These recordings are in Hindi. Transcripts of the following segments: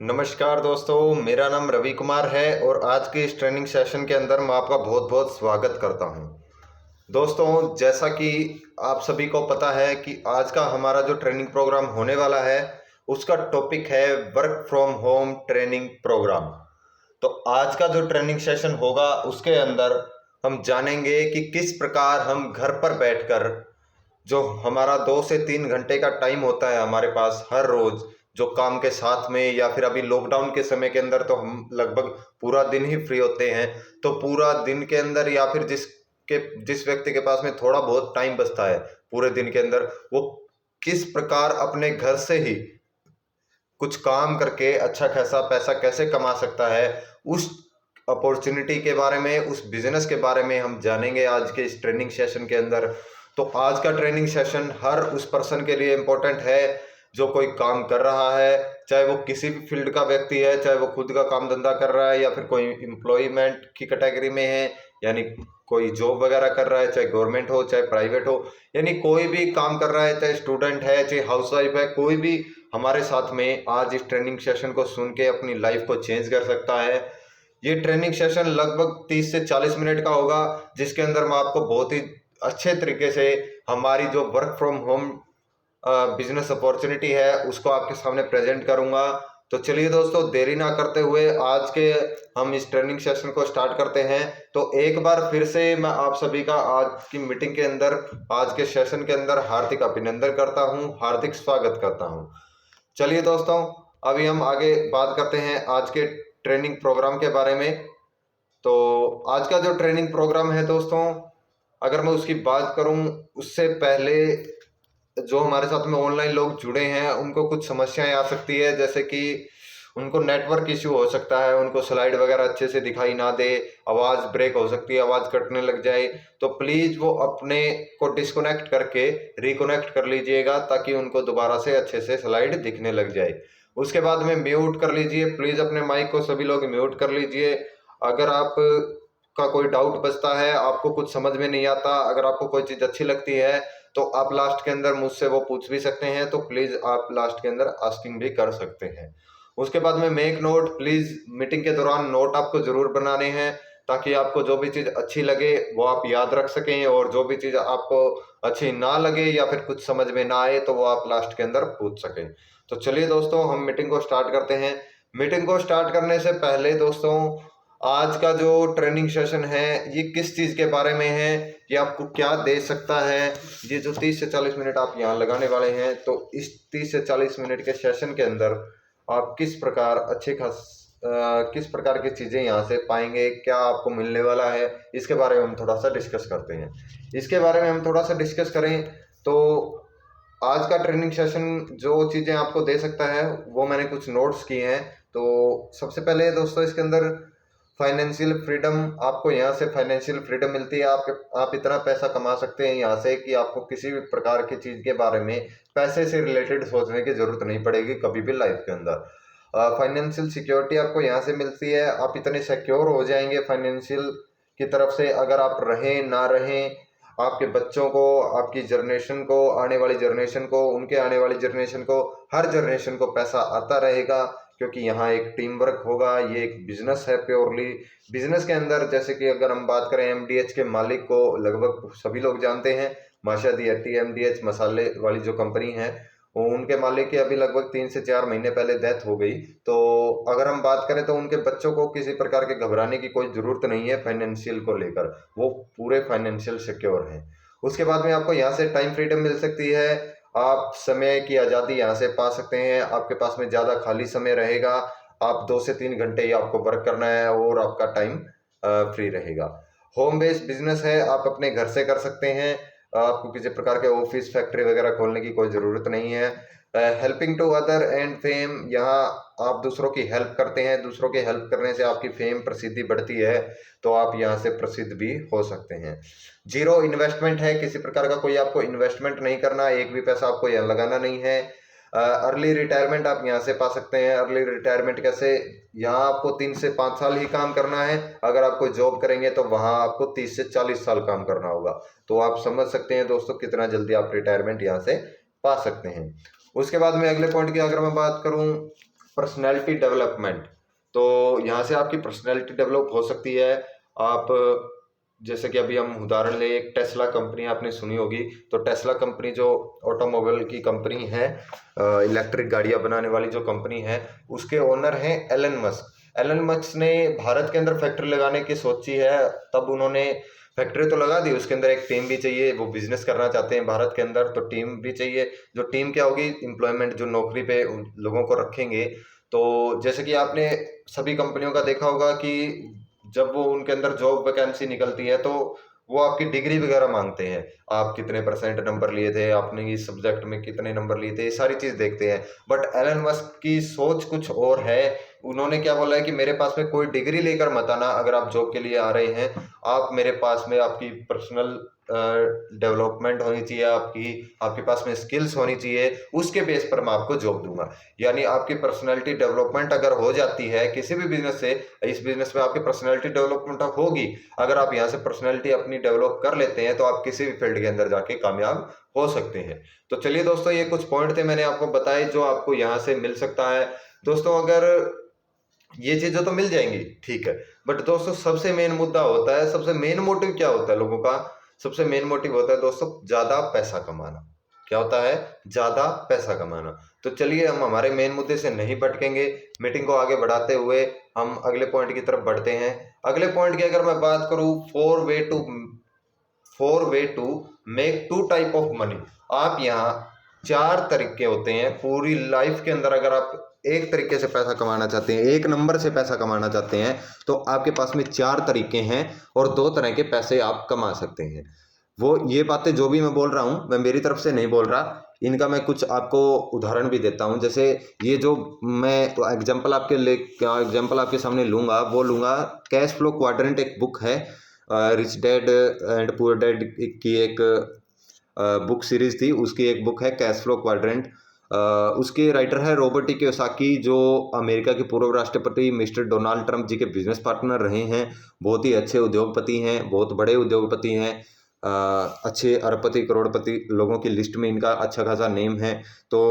नमस्कार दोस्तों, मेरा नाम रवि कुमार है और आज के इस ट्रेनिंग सेशन के अंदर मैं आपका बहुत बहुत स्वागत करता हूं। दोस्तों, जैसा कि आप सभी को पता है कि आज का हमारा जो ट्रेनिंग प्रोग्राम होने वाला है उसका टॉपिक है work from home training programme. तो आज का जो ट्रेनिंग सेशन होगा उसके अंदर हम जानेंगे कि किस प्रकार हम घर पर बैठकर जो हमारा 2 से 3 घंटे का टाइम होता है हमारे पास हर रोज, जो काम के साथ में या फिर अभी लॉकडाउन के समय के अंदर तो हम लगभग पूरा दिन ही फ्री होते हैं। तो पूरा दिन के अंदर या फिर जिस व्यक्ति के पास में थोड़ा बहुत टाइम बचता है पूरे दिन के अंदर, वो किस प्रकार अपने घर से ही कुछ काम करके अच्छा खासा पैसा कैसे कमा सकता है, उस अपॉर्चुनिटी के बारे में, उस बिजनेस के बारे में हम जानेंगे आज के इस ट्रेनिंग सेशन के अंदर। तो आज का ट्रेनिंग सेशन हर उस पर्सन के लिए इम्पोर्टेंट है जो कोई काम कर रहा है, चाहे वो किसी भी फील्ड का व्यक्ति है, चाहे वो खुद का काम धंधा कर रहा है या फिर कोई एम्प्लॉयमेंट की कैटेगरी में है, यानी कोई जॉब वगैरह कर रहा है, चाहे गवर्नमेंट हो चाहे प्राइवेट हो, यानी कोई भी काम कर रहा है, चाहे स्टूडेंट है चाहे हाउसवाइफ है, कोई भी हमारे साथ में आज इस ट्रेनिंग सेशन को सुन के अपनी लाइफ को चेंज कर सकता है। ये ट्रेनिंग सेशन लगभग 30 से 40 मिनट का होगा, जिसके अंदर मैं आपको बहुत ही अच्छे तरीके से हमारी जो work from home business opportunity है उसको आपके सामने प्रेजेंट करूंगा। तो चलिए दोस्तों, देरी ना करते हुए आज के हम इस ट्रेनिंग सेशन को स्टार्ट करते हैं। तो एक बार फिर से मैं आप सभी का आज की मीटिंग के अंदर, आज के सेशन के अंदर हार्दिक अभिनंदन करता हूं, हार्दिक स्वागत करता हूं। चलिए दोस्तों, अभी हम आगे बात करते हैं आज के ट्रेनिंग प्रोग्राम के बारे में। तो आज का जो ट्रेनिंग प्रोग्राम है दोस्तों, अगर मैं उसकी बात करूं उससे पहले जो हमारे साथ में ऑनलाइन लोग जुड़े हैं उनको कुछ समस्याएं आ सकती है, जैसे कि उनको नेटवर्क इश्यू हो सकता है, उनको स्लाइड वगैरह अच्छे से दिखाई ना दे, आवाज़ ब्रेक हो सकती है, आवाज़ कटने लग जाए। तो प्लीज़ वो अपने को डिस्कनेक्ट करके रिकनेक्ट कर लीजिएगा ताकि उनको दोबारा से अच्छे से स्लाइड दिखने लग जाए। उसके बाद में म्यूट कर लीजिए, प्लीज़ अपने माइक को सभी लोग म्यूट कर लीजिए। अगर आप का कोई डाउट बचता है, आपको कुछ समझ में नहीं आता, अगर आपको कोई चीज़ अच्छी लगती है तो आप लास्ट के अंदर मुझसे वो पूछ भी सकते हैं, तो प्लीज़ आप लास्ट के अंदर आस्किंग भी कर सकते हैं। उसके बाद में मेक नोट, प्लीज़ मीटिंग के दौरान नोट आपको ज़रूर बनाने हैं ताकि आपको जो भी चीज़ अच्छी लगे वो आप याद रख सकें, और जो भी चीज़ आपको अच्छी ना लगे या फिर कुछ समझ में ना आए तो वो आप लास्ट के अंदर पूछ सकें। तो चलिए दोस्तों, हम मीटिंग को स्टार्ट करते हैं। मीटिंग को स्टार्ट करने से पहले दोस्तों, आज का जो ट्रेनिंग सेशन है ये किस चीज़ के बारे में है, ये आपको क्या दे सकता है, ये जो 30 से 40 मिनट आप यहाँ लगाने वाले हैं, तो इस 30 से 40 मिनट के सेशन के अंदर आप किस प्रकार किस प्रकार की चीज़ें यहाँ से पाएंगे, क्या आपको मिलने वाला है, इसके बारे में हम थोड़ा सा डिस्कस करते हैं। इसके बारे में हम थोड़ा सा डिस्कस करें तो आज का ट्रेनिंग सेशन जो चीज़ें आपको दे सकता है वो मैंने कुछ नोट्स किए हैं। तो सबसे पहले दोस्तों, इसके अंदर फाइनेंशियल फ्रीडम, आपको यहाँ से फाइनेंशियल फ्रीडम मिलती है। आप इतना पैसा कमा सकते हैं यहाँ से कि आपको किसी भी प्रकार की चीज़ के बारे में पैसे से रिलेटेड सोचने की ज़रूरत नहीं पड़ेगी कभी भी लाइफ के अंदर। फाइनेंशियल सिक्योरिटी आपको यहाँ से मिलती है, आप इतने सिक्योर हो जाएंगे फाइनेंशियल की तरफ से, अगर आप रहें ना रहें, आपके बच्चों को, आपकी जनरेशन को, आने वाली जनरेशन को, उनके आने वाली जनरेशन को, हर जनरेशन को पैसा आता रहेगा, क्योंकि यहाँ एक टीम वर्क होगा। ये एक बिजनेस है, प्योरली बिजनेस के अंदर, जैसे कि अगर हम बात करें एमडीएच के मालिक को लगभग सभी लोग जानते हैं, माशादी हट्टी एमडीएच मसाले वाली जो कंपनी है, वो उनके मालिक की अभी लगभग 3 से 4 महीने पहले डेथ हो गई। तो अगर हम बात करें तो उनके बच्चों को किसी प्रकार के घबराने की कोई ज़रूरत नहीं है फाइनेंशियल को लेकर, वो पूरे फाइनेंशियल सिक्योर हैं। उसके बाद में आपको यहाँ से टाइम फ्रीडम मिल सकती है, आप समय की आज़ादी यहाँ से पा सकते हैं, आपके पास में ज़्यादा खाली समय रहेगा, आप 2 से 3 घंटे ही आपको वर्क करना है और आपका टाइम फ्री रहेगा। होम बेस्ड बिजनेस है, आप अपने घर से कर सकते हैं, आपको किसी प्रकार के ऑफिस फैक्ट्री वगैरह खोलने की कोई ज़रूरत नहीं है। Helping to other and fame, यहाँ आप दूसरों की हेल्प करते हैं, दूसरों की हेल्प करने से आपकी फेम प्रसिद्धि बढ़ती है, तो आप यहाँ से प्रसिद्ध भी हो सकते हैं। जीरो इन्वेस्टमेंट है, किसी प्रकार का कोई आपको इन्वेस्टमेंट नहीं करना, एक भी पैसा आपको यहाँ लगाना नहीं है। अर्ली रिटायरमेंट आप यहाँ से पा सकते हैं। अर्ली रिटायरमेंट कैसे, यहाँ आपको 3 से 5 साल ही काम करना है, अगर आप कोई जॉब करेंगे तो वहाँ आपको 30 से 40 साल काम करना होगा। तो आप समझ सकते हैं दोस्तों कितना जल्दी आप रिटायरमेंट यहाँ से पा सकते हैं। उसके बाद में अगले पॉइंट की अगर मैं बात करूँ, पर्सनैलिटी डेवलपमेंट। तो यहाँ से आपकी पर्सनैलिटी डेवलप हो सकती है। आप जैसे कि अभी हम उदाहरण लें, एक टेस्ला कंपनी आपने सुनी होगी। तो टेस्ला कंपनी जो ऑटोमोबाइल की कंपनी है, इलेक्ट्रिक गाड़ियाँ बनाने वाली जो कंपनी है, उसके ओनर हैं एलन मस्क। एलन मस्क ने भारत के अंदर फैक्ट्री लगाने की सोची है, तब उन्होंने फैक्ट्री तो लगा दी, उसके अंदर एक टीम भी चाहिए। वो बिजनेस करना चाहते हैं भारत के अंदर, तो टीम भी चाहिए। जो टीम क्या होगी, एम्प्लॉयमेंट, जो नौकरी पे उन लोगों को रखेंगे। तो जैसे कि आपने सभी कंपनियों का देखा होगा कि जब वो उनके अंदर जॉब वैकेंसी निकलती है तो वो आपकी डिग्री वगैरह मांगते हैं। आप कितने परसेंट नंबर लिए थे, आपने इस सब्जेक्ट में कितने नंबर लिए थे, ये सारी चीज़ देखते हैं। बट एलन मस्क की सोच कुछ और है। उन्होंने क्या बोला है कि मेरे पास में कोई डिग्री लेकर मत आना, अगर आप जॉब के लिए आ रहे हैं। आप मेरे पास में आपकी पर्सनल डेवलपमेंट होनी चाहिए, आपके पास में स्किल्स होनी चाहिए, उसके बेस पर मैं आपको जॉब दूंगा। यानी आपकी पर्सनैलिटी डेवलपमेंट अगर हो जाती है किसी भी बिजनेस से, इस बिजनेस में आपकी पर्सनैलिटी डेवलपमेंट होगी। अगर आप यहाँ से पर्सनैलिटी अपनी डेवलप कर लेते हैं तो आप किसी भी फील्ड के अंदर जाके कामयाब हो सकते हैं। तो चलिए दोस्तों, ये कुछ पॉइंट थे मैंने आपको बताए जो आपको यहाँ से मिल सकता है। दोस्तों, अगर ये चीजें तो मिल जाएंगी, ठीक है, बट दोस्तों सबसे मेन मुद्दा होता है, सबसे मेन मोटिव क्या होता है लोगों का? सबसे मेन मोटिव होता है दोस्तों ज्यादा पैसा कमाना। क्या होता है? ज्यादा पैसा कमाना। तो चलिए हम हमारे मेन मुद्दे से नहीं भटकेंगे, मीटिंग को आगे बढ़ाते हुए हम अगले पॉइंट की तरफ बढ़ते हैं। अगले पॉइंट की अगर मैं बात करूं, four way to make two type of money. आप यहाँ 4 तरीके होते हैं पूरी लाइफ के अंदर। अगर आप एक तरीके से पैसा कमाना चाहते हैं, एक नंबर से पैसा कमाना चाहते हैं, तो आपके पास में 4 तरीके हैं और 2 तरह के पैसे आप कमा सकते हैं। वो ये बातें जो भी मैं बोल रहा हूँ, मैं मेरी तरफ से नहीं बोल रहा, इनका मैं कुछ आपको उदाहरण भी देता हूँ। जैसे ये जो मैं एग्जांपल आपके सामने लूँगा, वो लूँगा कैश फ्लो क्वाड्रेंट। एक बुक है, rich dad and poor dad की एक बुक सीरीज थी, उसकी एक बुक है कैश फ्लो क्वाड्रेंट। उसके राइटर है रॉबर्ट कियोसाकी, जो अमेरिका के पूर्व राष्ट्रपति मिस्टर डोनाल्ड ट्रंप जी के बिजनेस पार्टनर रहे हैं। बहुत ही अच्छे उद्योगपति हैं, बहुत बड़े उद्योगपति हैं। अच्छे अरबपति करोड़पति लोगों की लिस्ट में इनका अच्छा खासा नेम है। तो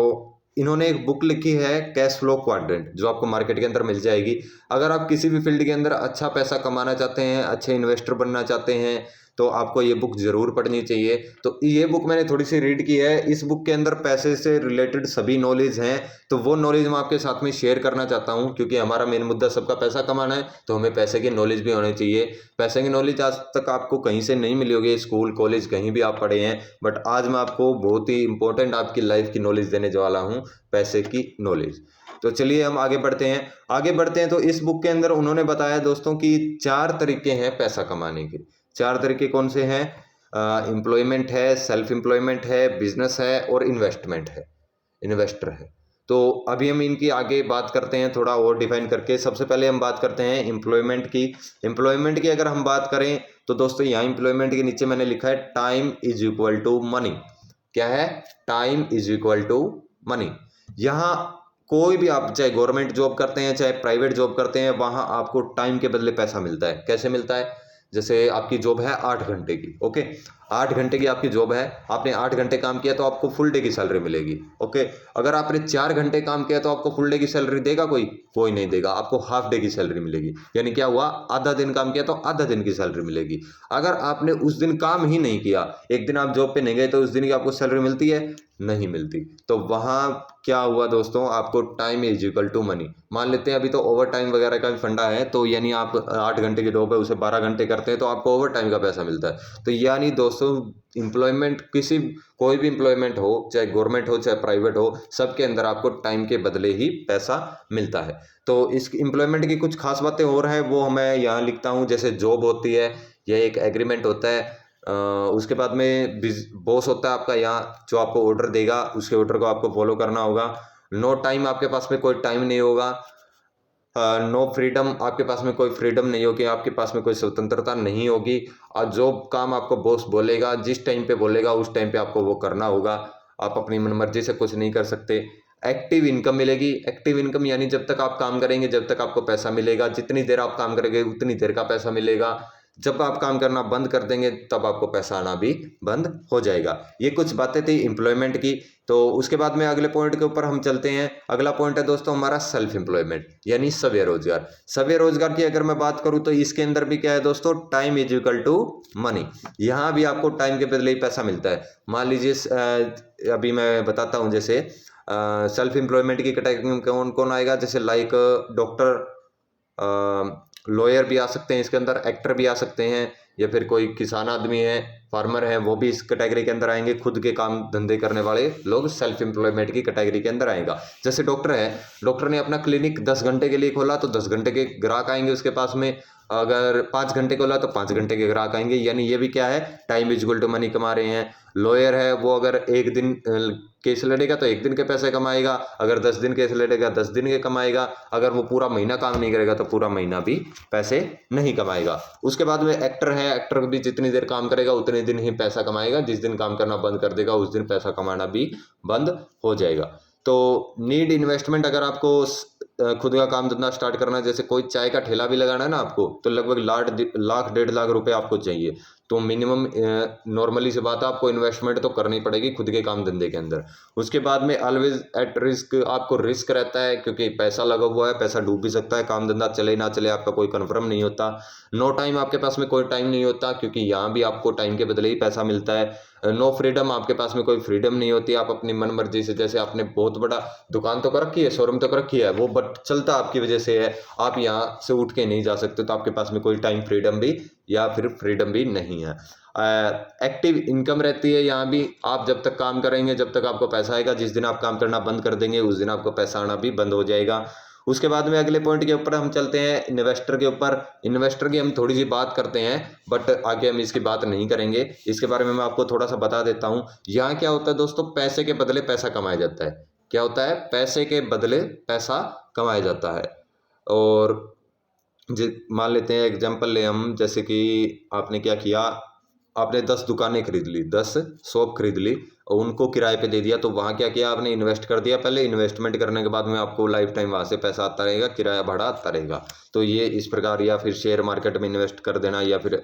इन्होंने एक बुक लिखी है कैश फ्लो क्वाड्रेंट, जो आपको मार्केट के अंदर मिल जाएगी। अगर आप किसी भी फील्ड के अंदर अच्छा पैसा कमाना चाहते हैं, अच्छे इन्वेस्टर बनना चाहते हैं, तो आपको ये बुक ज़रूर पढ़नी चाहिए। तो ये बुक मैंने थोड़ी सी रीड की है। इस बुक के अंदर पैसे से रिलेटेड सभी नॉलेज हैं, तो वो नॉलेज मैं आपके साथ में शेयर करना चाहता हूँ, क्योंकि हमारा मेन मुद्दा सबका पैसा कमाना है, तो हमें पैसे की नॉलेज भी होनी चाहिए। पैसे की नॉलेज आज तक आपको कहीं से नहीं मिली होगी, स्कूल कॉलेज कहीं भी आप पढ़े हैं, बट आज मैं आपको बहुत ही इंपॉर्टेंट आपकी लाइफ की नॉलेज देने वाला हूँ, पैसे की नॉलेज। तो चलिए हम आगे बढ़ते हैं। तो इस बुक के अंदर उन्होंने बताया दोस्तों कि 4 तरीके हैं पैसा कमाने के। 4 तरीके कौन से हैं? एम्प्लॉयमेंट है, सेल्फ एम्प्लॉयमेंट है, बिजनेस है और इन्वेस्टमेंट है, इन्वेस्टर है। तो अभी हम इनकी आगे बात करते हैं थोड़ा और डिफाइन करके। सबसे पहले हम बात करते हैं एम्प्लॉयमेंट की। एम्प्लॉयमेंट की अगर हम बात करें तो दोस्तों यहाँ एम्प्लॉयमेंट के नीचे मैंने लिखा है time is equal to money. क्या है? Time is equal to money. यहाँ कोई भी आप चाहे गवर्नमेंट जॉब करते हैं चाहे प्राइवेट जॉब करते हैं, वहाँ आपको टाइम के बदले पैसा मिलता है। कैसे मिलता है? जैसे आपकी जॉब है 8 घंटे की, ओके, 8 घंटे की आपकी जॉब है, आपने 8 घंटे काम किया तो आपको फुल डे की सैलरी मिलेगी, ओके। अगर आपने 4 घंटे काम किया तो आपको फुल डे की सैलरी देगा कोई नहीं देगा, आपको हाफ डे की सैलरी मिलेगी। यानी क्या हुआ? आधा दिन काम किया तो आधा दिन की सैलरी मिलेगी। अगर आपने उस दिन काम ही नहीं किया, एक दिन आप जॉब पे नहीं गए, तो उस दिन की आपको सैलरी मिलती है? नहीं मिलती। तो वहाँ क्या हुआ दोस्तों? आपको time is equal to money. मान लेते हैं अभी तो ओवर टाइम वगैरह का भी फंडा है, तो यानी आप 8 घंटे की जॉब है उसे 12 घंटे करते हैं तो आपको ओवर टाइम का पैसा मिलता है। तो यानी दोस्तों एम्प्लॉयमेंट, कोई भी एम्प्लॉयमेंट हो, चाहे गवर्नमेंट हो चाहे प्राइवेट हो, सबके अंदर आपको टाइम के बदले ही पैसा मिलता है। तो इस एम्प्लॉयमेंट की कुछ खास बातें और हैं, वो मैं यहाँ लिखता हूँ। जैसे जॉब होती है, यह एक एग्रीमेंट होता है। उसके बाद में बॉस होता है आपका, यहाँ जो आपको ऑर्डर देगा उसके ऑर्डर को आपको फॉलो करना होगा। नो टाइम, आपके पास में कोई टाइम नहीं होगा। नो फ्रीडम, आपके पास में कोई फ्रीडम नहीं होगी, आपके पास में कोई स्वतंत्रता नहीं होगी। और जो काम आपको बॉस बोलेगा, जिस टाइम पे बोलेगा उस टाइम पे आपको वो करना होगा। आप अपनी मनमर्जी से कुछ नहीं कर सकते। एक्टिव इनकम मिलेगी। एक्टिव इनकम यानी जब तक आप काम करेंगे जब तक आपको पैसा मिलेगा, जितनी देर आप काम करेंगे उतनी देर का पैसा मिलेगा। जब आप काम करना बंद कर देंगे तब आपको पैसा आना भी बंद हो जाएगा। ये कुछ बातें थी एम्प्लॉयमेंट की। तो उसके बाद में अगले पॉइंट के ऊपर हम चलते हैं। अगला पॉइंट है दोस्तों हमारा सेल्फ एम्प्लॉयमेंट यानी स्वयं रोजगार। स्वयं रोजगार की अगर मैं बात करूं तो इसके अंदर भी क्या है दोस्तों, time is equal to money. यहाँ भी आपको टाइम के बदले ही पैसा मिलता है। मान लीजिए अभी मैं बताता हूँ, जैसे सेल्फ एम्प्लॉयमेंट की कैटेगरी में कौन कौन आएगा, जैसे लाइक डॉक्टर, लॉयर भी आ सकते हैं इसके अंदर, एक्टर भी आ सकते हैं, या फिर कोई किसान आदमी है, फार्मर है, वो भी इस कैटेगरी के अंदर आएंगे। खुद के काम धंधे करने वाले लोग सेल्फ एम्प्लॉयमेंट की कैटेगरी के अंदर आएगा। जैसे डॉक्टर है, डॉक्टर ने अपना क्लिनिक 10 घंटे के लिए खोला तो 10 घंटे के ग्राहक आएंगे उसके पास में। अगर 5 घंटे खोला तो 5 घंटे के ग्राहक आएंगे, यानी ये भी क्या है, time is equal to money कमा रहे हैं। लॉयर है, वो अगर एक दिन केस लड़ेगा तो एक दिन के पैसे कमाएगा, अगर 10 दिन केस लड़ेगा 10 दिन के कमाएगा, अगर वो पूरा महीना काम नहीं करेगा तो पूरा महीना भी पैसे नहीं कमाएगा। उसके बाद में एक्टर है, एक्टर भी जितनी देर काम करेगा उतने दिन ही पैसा कमाएगा, जिस दिन काम करना बंद कर देगा उस दिन पैसा कमाना भी बंद हो जाएगा। तो नीड इन्वेस्टमेंट, अगर आपको खुद का काम धंधा स्टार्ट करना है, जैसे कोई चाय का ठेला भी लगाना है ना आपको, तो लगभग लाख 1.5 लाख रुपए आपको चाहिए। तो मिनिमम नॉर्मली से बात है, आपको इन्वेस्टमेंट तो करनी पड़ेगी खुद के काम धंधे के अंदर। उसके बाद में ऑलवेज एट रिस्क, आपको रिस्क रहता है क्योंकि पैसा लगा हुआ है, पैसा डूब भी सकता है, काम धंधा चले ना चले आपका कोई कंफर्म नहीं होता। नो टाइम, आपके पास में कोई टाइम नहीं होता क्योंकि यहाँ भी आपको टाइम के बदले ही पैसा मिलता है। नो फ्रीडम, आपके पास में कोई फ्रीडम नहीं होती, आप अपनी मन मर्जी से, जैसे आपने बहुत बड़ा दुकान तो कर रखी है, शोरूम तो कर रखी है, वो बट चलता आपकी वजह से है, आप यहाँ से उठ के नहीं जा सकते, तो आपके पास में कोई टाइम फ्रीडम भी या फिर फ्रीडम भी नहीं है। एक्टिव इनकम रहती है, यहाँ भी आप जब तक काम करेंगे जब तक आपको पैसा आएगा, जिस दिन आप काम करना बंद कर देंगे उस दिन आपको पैसा आना भी बंद हो जाएगा। उसके बाद में अगले पॉइंट के ऊपर हम चलते हैं, इन्वेस्टर के ऊपर। इन्वेस्टर की हम थोड़ी सी बात करते हैं बट आगे हम इसकी बात नहीं करेंगे, इसके बारे में मैं आपको थोड़ा सा बता देता हूँ। यहाँ क्या होता है दोस्तों, पैसे के बदले पैसा कमाया जाता है। क्या होता है, पैसे के बदले पैसा कमाया जाता है। और मान लेते हैं एग्जाम्पल ले हम, जैसे कि आपने क्या किया, आपने 10 दुकानें खरीद ली, 10 शॉप खरीद ली और उनको किराए पे दे दिया। तो वहाँ क्या किया आपने, इन्वेस्ट कर दिया पहले, इन्वेस्टमेंट करने के बाद में आपको लाइफ टाइम वहाँ से पैसा आता रहेगा, किराया भाड़ा आता रहेगा। तो ये इस प्रकार, या फिर शेयर मार्केट में इन्वेस्ट कर देना, या फिर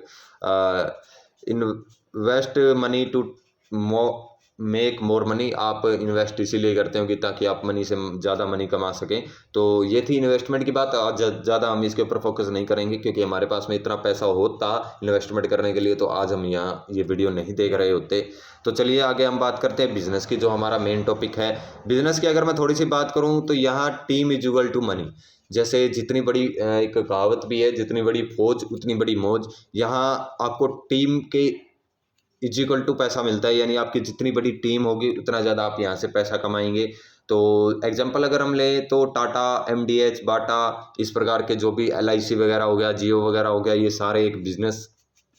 invest money to make more money, आप इन्वेस्ट इसीलिए करते हो कि ताकि आप मनी से ज़्यादा मनी कमा सकें। तो ये थी इन्वेस्टमेंट की बात। आज ज़्यादा हम इसके ऊपर फोकस नहीं करेंगे क्योंकि हमारे पास में इतना पैसा होता इन्वेस्टमेंट करने के लिए तो आज हम यहाँ ये वीडियो नहीं देख रहे होते। तो चलिए आगे हम बात करते हैं बिजनेस की, जो हमारा मेन टॉपिक है। बिजनेस की अगर मैं थोड़ी सी बात करूँ तो यहाँ team is equal to money. जैसे जितनी बड़ी एक कहावत भी है, जितनी बड़ी फौज उतनी बड़ी मौज। यहाँ आपको टीम के इज इक्वल टू पैसा मिलता है, यानी आपकी जितनी बड़ी टीम होगी उतना ज़्यादा आप यहाँ से पैसा कमाएंगे। तो एग्जांपल अगर हम लें तो टाटा, एमडीएच, बाटा, इस प्रकार के जो भी एलआईसी वगैरह हो गया, जियो वगैरह हो गया, ये सारे एक बिजनेस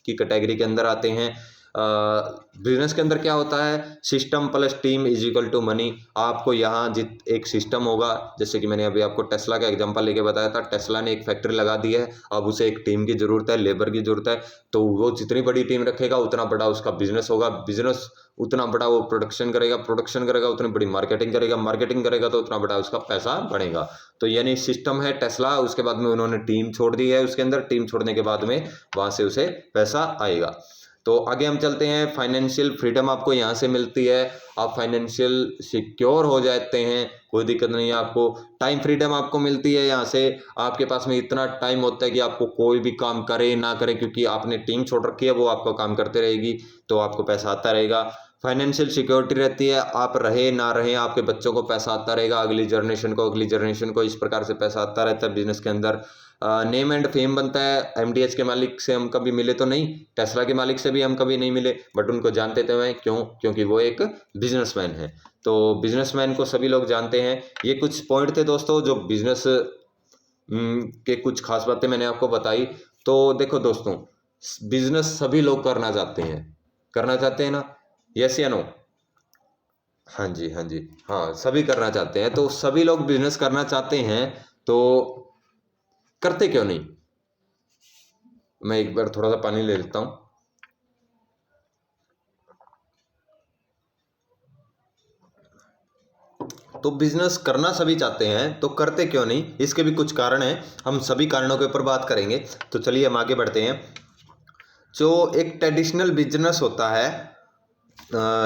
की कैटेगरी के अंदर आते हैं। बिजनेस के अंदर क्या होता है, system plus team is equal to money. आपको यहाँ एक सिस्टम होगा, जैसे कि मैंने अभी आपको टेस्ला का एग्जांपल लेके बताया था। टेस्ला ने एक फैक्ट्री लगा दी है, अब उसे एक टीम की ज़रूरत है, लेबर की ज़रूरत है। तो वो जितनी बड़ी टीम रखेगा उतना बड़ा उसका बिजनेस होगा, बिजनेस उतना बड़ा वो प्रोडक्शन करेगा, प्रोडक्शन करेगा उतनी बड़ी मार्केटिंग करेगा, मार्केटिंग करेगा तो उतना बड़ा उसका पैसा बढ़ेगा। तो यानी सिस्टम है टेस्ला, उसके बाद में उन्होंने टीम छोड़ दी है, उसके अंदर टीम छोड़ने के बाद में वहाँ से उसे पैसा आएगा। तो आगे हम चलते हैं, फाइनेंशियल फ्रीडम आपको यहाँ से मिलती है, आप फाइनेंशियल सिक्योर हो जाते हैं, कोई दिक्कत नहीं है आपको। टाइम फ्रीडम आपको मिलती है यहाँ से, आपके पास में इतना टाइम होता है कि आपको कोई भी काम करे ना करे, क्योंकि आपने टीम छोड़ रखी है, वो आपका काम करते रहेगी तो आपको पैसा आता रहेगा। फाइनेंशियल सिक्योरिटी रहती है, आप रहे ना रहे आपके बच्चों को पैसा आता रहेगा, अगली जनरेशन को इस प्रकार से पैसा आता रहता है बिजनेस के अंदर। नेम एंड फेम बनता है, एमडीएच के मालिक से हम कभी मिले तो नहीं, टेस्ला के मालिक से भी हम कभी नहीं मिले, बट उनको जानते थे मैं, क्यों, क्योंकि वो एक बिजनेसमैन है। तो बिजनेसमैन को सभी लोग जानते हैं। ये कुछ पॉइंट थे दोस्तों जो बिजनेस के कुछ खास बातें मैंने आपको बताई। तो देखो दोस्तों, बिजनेस सभी लोग करना चाहते हैं ना, यस या नो? हाँ जी, हाँ जी, हाँ, सभी करना चाहते हैं। तो सभी लोग बिजनेस करना चाहते हैं तो करते क्यों नहीं? मैं एक बार थोड़ा सा पानी ले लेता हूँ। तो बिजनेस करना सभी चाहते हैं तो करते क्यों नहीं, इसके भी कुछ कारण हैं, हम सभी कारणों के ऊपर बात करेंगे। तो चलिए हम आगे बढ़ते हैं। जो एक ट्रेडिशनल बिजनेस होता है,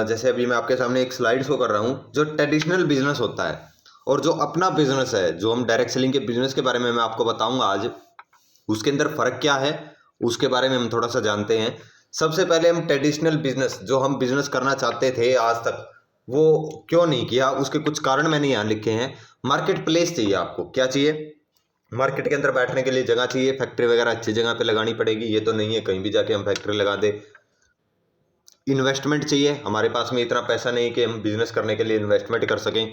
जैसे अभी मैं आपके सामने एक स्लाइड शो कर रहा हूँ, जो ट्रेडिशनल बिजनेस होता है और जो अपना बिजनेस है, जो हम डायरेक्ट सेलिंग के बिजनेस के बारे में मैं आपको बताऊंगा आज, उसके अंदर फ़र्क क्या है उसके बारे में हम थोड़ा सा जानते हैं। सबसे पहले हम ट्रेडिशनल बिजनेस, जो हम बिजनेस करना चाहते थे आज तक, वो क्यों नहीं किया, उसके कुछ कारण मैंने यहाँ लिखे हैं। मार्केट प्लेस चाहिए आपको। क्या चाहिए? मार्केट के अंदर बैठने के लिए जगह चाहिए, फैक्ट्री वगैरह अच्छी जगह पे लगानी पड़ेगी, ये तो नहीं है कहीं भी जाके हम फैक्ट्री लगा दे। इन्वेस्टमेंट चाहिए, हमारे पास में इतना पैसा नहीं कि हम बिजनेस करने के लिए इन्वेस्टमेंट कर सकें।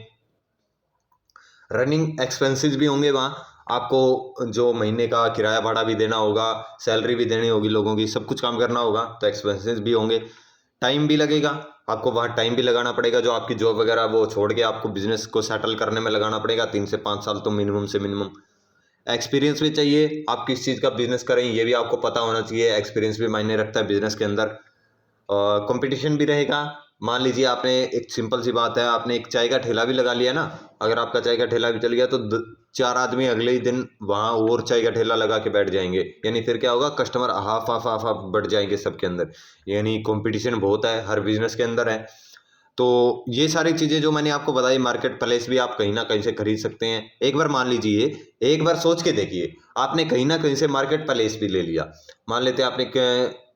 रनिंग एक्सपेंसेस भी होंगे वहाँ, आपको जो महीने का किराया भाड़ा भी देना होगा, सैलरी भी देनी होगी लोगों की, सब कुछ काम करना होगा, तो एक्सपेंसेस भी होंगे। टाइम भी लगेगा, आपको वहाँ टाइम भी लगाना पड़ेगा, जो आपकी जॉब वगैरह वो छोड़ के आपको बिजनेस को सेटल करने में लगाना पड़ेगा, 3 से 5 साल तो मिनिमम से मिनिमम। एक्सपीरियंस भी चाहिए, आप किस चीज़ का बिजनेस करें ये भी आपको पता होना चाहिए, एक्सपीरियंस भी मायने रखता है बिजनेस के अंदर। कंपटीशन भी रहेगा। मान लीजिए आपने, एक सिंपल सी बात है, आपने एक चाय का ठेला भी लगा लिया ना, अगर आपका चाय का ठेला भी चल गया तो 4 आदमी अगले ही दिन वहाँ और चाय का ठेला लगा के बैठ जाएंगे, यानी फिर क्या होगा, customer half half half half बढ़ जाएंगे सबके अंदर, यानी कंपटीशन बहुत है, हर बिजनेस के अंदर है। तो ये सारी चीज़ें जो मैंने आपको बताई, मार्केट प्लेस भी आप कहीं ना कहीं से खरीद सकते हैं। एक बार मान लीजिए, एक बार सोच के देखिए, आपने कहीं ना कहीं से मार्केट प्लेस भी ले लिया, मान लेते हैं आपने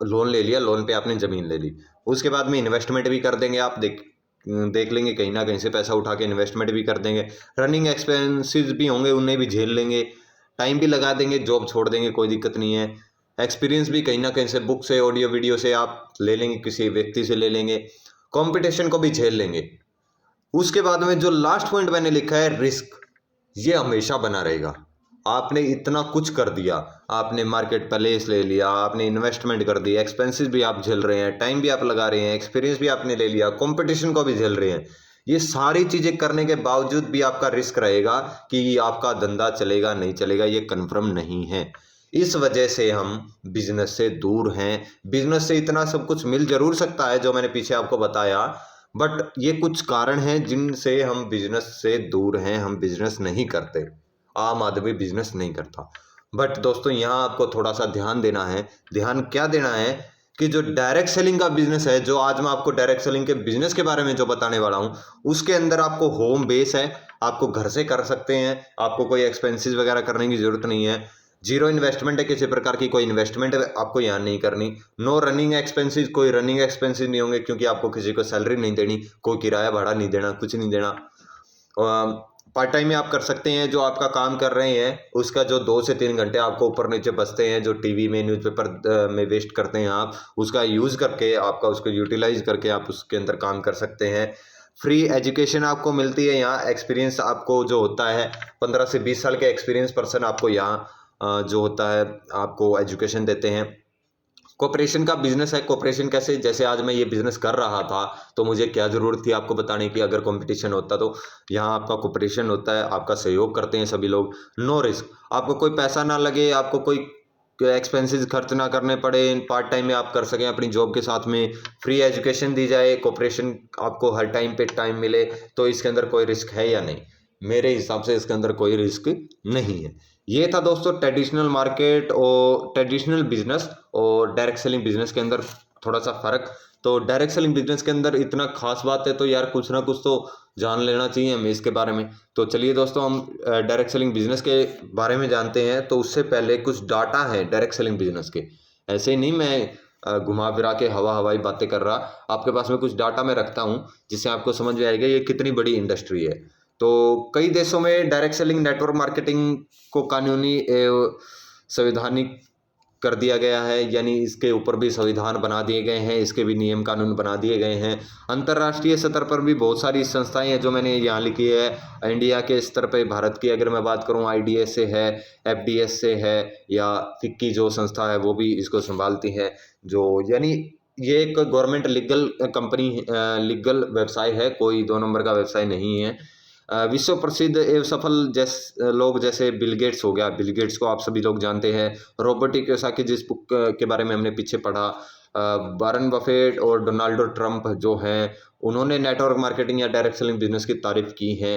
लोन ले लिया, लोन पे आपने ज़मीन ले ली, उसके बाद में इन्वेस्टमेंट भी कर देंगे आप, देख लेंगे कहीं ना कहीं से पैसा उठा के इन्वेस्टमेंट भी कर देंगे, रनिंग एक्सपेंसेस भी होंगे उन्हें भी झेल लेंगे, टाइम भी लगा देंगे, जॉब छोड़ देंगे, कोई दिक्कत नहीं है। एक्सपीरियंस भी कहीं ना कहीं से बुक से, ऑडियो वीडियो से आप ले लेंगे, किसी व्यक्ति से ले लेंगे, कंपटीशन को भी झेल लेंगे। उसके बाद में जो लास्ट पॉइंट मैंने लिखा है, रिस्क, ये हमेशा बना रहेगा। आपने इतना कुछ कर दिया, आपने मार्केट प्लेस ले लिया, आपने इन्वेस्टमेंट कर दी, एक्सपेंसेस भी आप झेल रहे हैं, टाइम भी आप लगा रहे हैं, एक्सपीरियंस भी आपने ले लिया, कंपटीशन को भी झेल रहे हैं, ये सारी चीज़ें करने के बावजूद भी आपका रिस्क रहेगा कि आपका धंधा चलेगा नहीं चलेगा, ये कन्फर्म नहीं है। इस वजह से हम बिजनेस से दूर हैं। बिजनेस से इतना सब कुछ मिल जरूर सकता है जो मैंने पीछे आपको बताया, बट ये कुछ कारण हैं जिनसे हम बिजनेस से दूर हैं, हम बिजनेस नहीं करते, आम आदमी बिजनेस नहीं करता। बट दोस्तों, यहाँ आपको थोड़ा सा ध्यान देना है। ध्यान क्या देना है कि जो डायरेक्ट सेलिंग का बिजनेस है, जो आज मैं आपको डायरेक्ट सेलिंग के बिजनेस के बारे में जो बताने वाला हूँ, उसके अंदर आपको होम बेस है, आपको घर से कर सकते हैं, आपको कोई एक्सपेंसेस वगैरह करने की जरूरत नहीं है, जीरो इन्वेस्टमेंट है, किसी प्रकार की कोई इन्वेस्टमेंट आपको यहाँ नहीं करनी, नो रनिंग एक्सपेंसेस, कोई रनिंग एक्सपेंसेस नहीं होंगे, क्योंकि आपको किसी को सैलरी नहीं देनी, कोई किराया भाड़ा नहीं देना, कुछ नहीं देना। पार्ट टाइम में आप कर सकते हैं, जो आपका काम कर रहे हैं उसका जो 2 से 3 घंटे आपको ऊपर नीचे बचते हैं, जो टीवी में, न्यूज़पेपर में वेस्ट करते हैं आप, उसका यूज़ करके, आपका उसको यूटिलाइज करके आप उसके अंदर काम कर सकते हैं। फ्री एजुकेशन आपको मिलती है यहाँ। एक्सपीरियंस आपको जो होता है, 15 से 20 साल के एक्सपीरियंस पर्सन आपको यहाँ जो होता है आपको एजुकेशन देते हैं। कॉपरेशन का बिजनेस है। कॉपरेशन कैसे? जैसे आज मैं ये बिजनेस कर रहा था तो मुझे क्या ज़रूरत थी आपको बताने की, अगर कंपटीशन होता तो यहाँ आपका कॉपरेशन होता है, आपका सहयोग करते हैं सभी लोग। नो रिस्क, आपको कोई पैसा ना लगे, आपको कोई एक्सपेंसेस खर्च ना करने पड़े, पार्ट टाइम में आप कर सकें अपनी जॉब के साथ में, फ्री एजुकेशन दी जाए, कॉपरेशन आपको हर टाइम पे टाइम मिले, तो इसके अंदर कोई रिस्क है या नहीं? मेरे हिसाब से इसके अंदर कोई रिस्क नहीं है। ये था दोस्तों ट्रेडिशनल मार्केट और ट्रेडिशनल बिजनेस और डायरेक्ट सेलिंग बिजनेस के अंदर थोड़ा सा फ़र्क। तो डायरेक्ट सेलिंग बिजनेस के अंदर इतना खास बात है तो यार कुछ ना कुछ तो जान लेना चाहिए हमें इसके बारे में। तो चलिए दोस्तों, हम डायरेक्ट सेलिंग बिजनेस के बारे में जानते हैं। तो उससे पहले कुछ डाटा है डायरेक्ट सेलिंग बिजनेस के, ऐसे ही नहीं मैं घुमा फिरा के हवाई बातें कर रहा, आपके पास में कुछ डाटा मैं रखता हूँ जिससे आपको समझ में आएगा ये कितनी बड़ी इंडस्ट्री है। तो कई देशों में डायरेक्ट सेलिंग नेटवर्क मार्केटिंग को कानूनी एवं संवैधानिक कर दिया गया है, यानी इसके ऊपर भी संविधान बना दिए गए हैं, इसके भी नियम कानून बना दिए गए हैं। अंतर्राष्ट्रीय स्तर पर भी बहुत सारी संस्थाएं हैं जो मैंने यहाँ लिखी है। इंडिया के स्तर पे भारत की अगर मैं बात करूँ, IDS से है, FDS से है, या फिक्की जो संस्था है वो भी इसको संभालती है, जो यानी ये एक गवर्नमेंट लीगल कंपनी, लीगल व्यवसाय है, कोई 2 नंबर का व्यवसाय नहीं है। विश्व प्रसिद्ध एवं सफल लोग जैसे बिल गेट्स हो गया, बिल गेट्स को आप सभी लोग जानते हैं। रॉबर्ट कियोसाकी, जिस बुक के बारे में हमने पीछे पढ़ा, वारन बफेट और डोनाल्ड ट्रंप जो हैं, उन्होंने नेटवर्क मार्केटिंग या डायरेक्ट सेलिंग बिजनेस की तारीफ की है।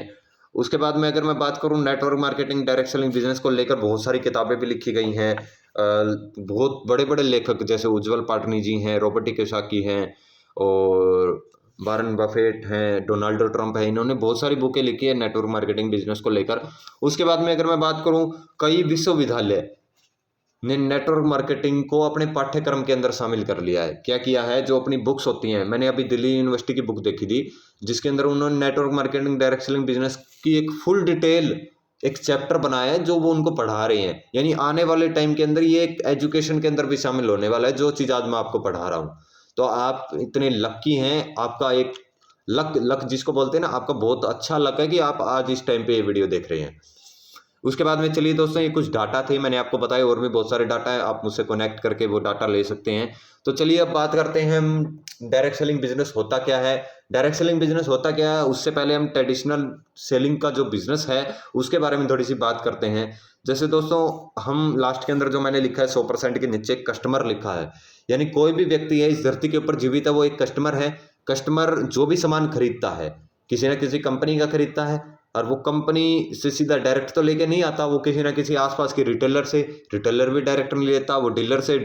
उसके बाद में अगर मैं बात करूं, network marketing direct selling business को लेकर बहुत सारी किताबें भी लिखी गई हैं। बहुत बड़े बड़े लेखक जैसे उज्ज्वल पाटनी जी हैं, रॉबर्ट कियोसाकी हैं और वारन बफेट हैं, डोनाल्ड ट्रंप है, इन्होंने बहुत सारी बुकें लिखी है नेटवर्क मार्केटिंग बिजनेस को लेकर। उसके बाद में अगर मैं बात करूं, कई विश्वविद्यालय ने नेटवर्क मार्केटिंग को अपने पाठ्यक्रम के अंदर शामिल कर लिया है। क्या किया है, जो अपनी बुक्स होती हैं, मैंने अभी दिल्ली यूनिवर्सिटी की बुक देखी थी जिसके अंदर उन्होंने network marketing direct selling business की एक फुल डिटेल एक चैप्टर बनाया है जो वो उनको पढ़ा रहे हैं। यानी आने वाले टाइम के अंदर ये एक एजुकेशन के अंदर भी शामिल होने वाला है, जो चीज़ आज मैं आपको पढ़ा रहा हूँ। तो आप इतने लकी हैं, आपका एक लक जिसको बोलते हैं ना, आपका बहुत अच्छा लक है कि आप आज इस टाइम पे ये वीडियो देख रहे हैं। उसके बाद में चलिए दोस्तों, ये कुछ डाटा थे, मैंने आपको बताया, और भी बहुत सारे डाटा है, आप मुझसे कनेक्ट करके वो डाटा ले सकते हैं। तो चलिए अब बात करते हैं हम डायरेक्ट सेलिंग बिजनेस होता क्या है। डायरेक्ट सेलिंग बिजनेस होता क्या है, उससे पहले हम ट्रेडिशनल सेलिंग का जो बिजनेस है उसके बारे में थोड़ी सी बात करते हैं। जैसे दोस्तों, हम लास्ट के अंदर जो मैंने लिखा है 100% के नीचे कस्टमर लिखा है, यानी कोई भी व्यक्ति है इस धरती के ऊपर जीवित है वो एक कस्टमर है। कस्टमर जो भी सामान खरीदता है किसी न किसी कंपनी का खरीदता है, और वो कंपनी से सीधा डायरेक्ट तो लेके नहीं आता, वो किसी ना किसी आसपास के रिटेलर से, रिटेलर भी डायरेक्ट नहीं लेता, वो डीलर से,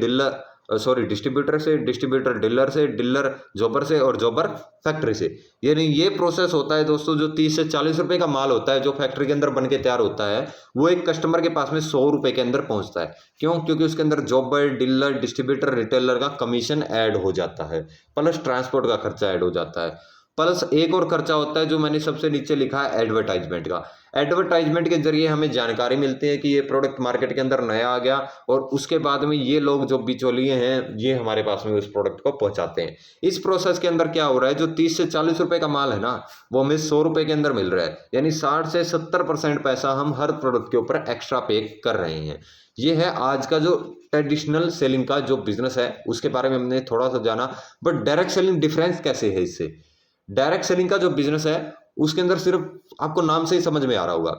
डिस्ट्रीब्यूटर से, डिस्ट्रीब्यूटर डीलर से, डीलर जॉबर से, और जॉबर फैक्ट्री से। यानी ये प्रोसेस होता है दोस्तों, जो 30 से 40 रुपए का माल होता है जो फैक्ट्री के अंदर बन के तैयार होता है, वो एक कस्टमर के पास में 100 रुपए के अंदर पहुंचता है। क्यों? क्योंकि उसके अंदर जॉबर, डीलर, डिस्ट्रीब्यूटर, रिटेलर का कमीशन ऐड हो जाता है, प्लस ट्रांसपोर्ट का खर्चा ऐड हो जाता है, प्लस एक और खर्चा होता है जो मैंने सबसे नीचे लिखा है एडवर्टाइजमेंट का। एडवर्टाइजमेंट के जरिए हमें जानकारी मिलती है कि ये प्रोडक्ट मार्केट के अंदर नया आ गया, और उसके बाद में ये लोग जो बिचौलिए हैं ये हमारे पास में उस प्रोडक्ट को पहुंचाते हैं। इस प्रोसेस के अंदर क्या हो रहा है, जो 30 से 40 रुपए का माल है ना, वो हमें 100 रुपए के अंदर मिल रहा है। यानी 60 से 70% पैसा हम हर प्रोडक्ट के ऊपर एक्स्ट्रा पे कर रहे हैं। ये है आज का जो ट्रेडिशनल सेलिंग का जो बिजनेस है, उसके बारे में हमने थोड़ा सा जाना। बट डायरेक्ट सेलिंग डिफरेंस कैसे है इससे? डायरेक्ट सेलिंग का जो बिजनेस है उसके अंदर सिर्फ आपको नाम से ही समझ में आ रहा होगा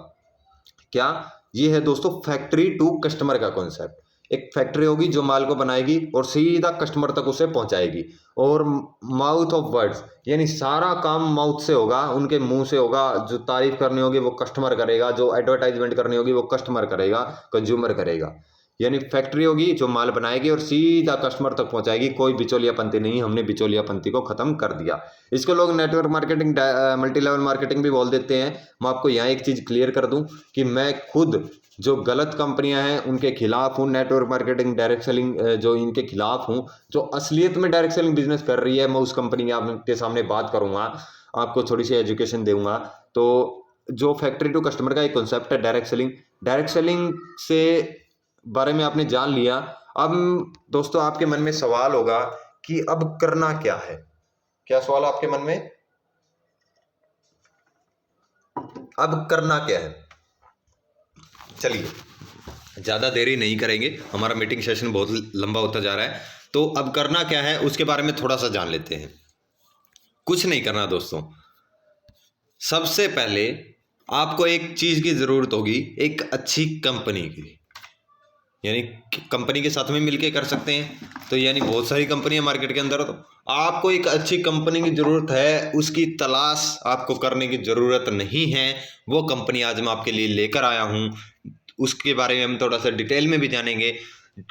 क्या, ये है दोस्तों फैक्ट्री टू कस्टमर का कॉन्सेप्ट। एक फैक्ट्री होगी जो माल को बनाएगी और सीधा कस्टमर तक उसे पहुंचाएगी, और माउथ ऑफ वर्ड्स, यानी सारा काम माउथ से होगा, उनके मुंह से होगा। जो तारीफ करनी होगी वो कस्टमर करेगा, जो एडवर्टाइजमेंट करनी होगी वो कस्टमर करेगा, कंज्यूमर करेगा। यानी फैक्ट्री होगी जो माल बनाएगी और सीधा कस्टमर तक पहुंचाएगी, कोई बिचौलियापंती नहीं, हमने बिचौलियापंती को खत्म कर दिया। इसको लोग network marketing, multi level marketing भी बोल देते हैं। मैं आपको यहाँ एक चीज़ क्लियर कर दूं कि मैं खुद जो गलत कंपनियां हैं उनके खिलाफ हूँ, नेटवर्क मार्केटिंग डायरेक्ट सेलिंग जो इनके खिलाफ हूँ। जो असलियत में डायरेक्ट सेलिंग बिजनेस कर रही है, मैं उस कंपनी की आपके सामने बात करूँगा, आपको थोड़ी सी एजुकेशन दूंगा। तो जो फैक्ट्री टू कस्टमर का एक कॉन्सेप्ट है डायरेक्ट सेलिंग, डायरेक्ट सेलिंग से बारे में आपने जान लिया। अब दोस्तों आपके मन में सवाल होगा कि अब करना क्या है। क्या सवाल आपके मन में? अब करना क्या है? चलिए ज्यादा देरी नहीं करेंगे, हमारा मीटिंग सेशन बहुत लंबा होता जा रहा है। तो अब करना क्या है उसके बारे में थोड़ा सा जान लेते हैं। कुछ नहीं करना दोस्तों, सबसे पहले आपको एक चीज की जरूरत होगी, एक अच्छी कंपनी की। यानी कंपनी के साथ में मिलके कर सकते हैं, तो यानी बहुत सारी कंपनियां मार्केट के अंदर, तो आपको एक अच्छी कंपनी की ज़रूरत है, उसकी तलाश आपको करने की ज़रूरत नहीं है। वो कंपनी आज मैं आपके लिए लेकर आया हूँ, उसके बारे में हम थोड़ा सा डिटेल में भी जानेंगे।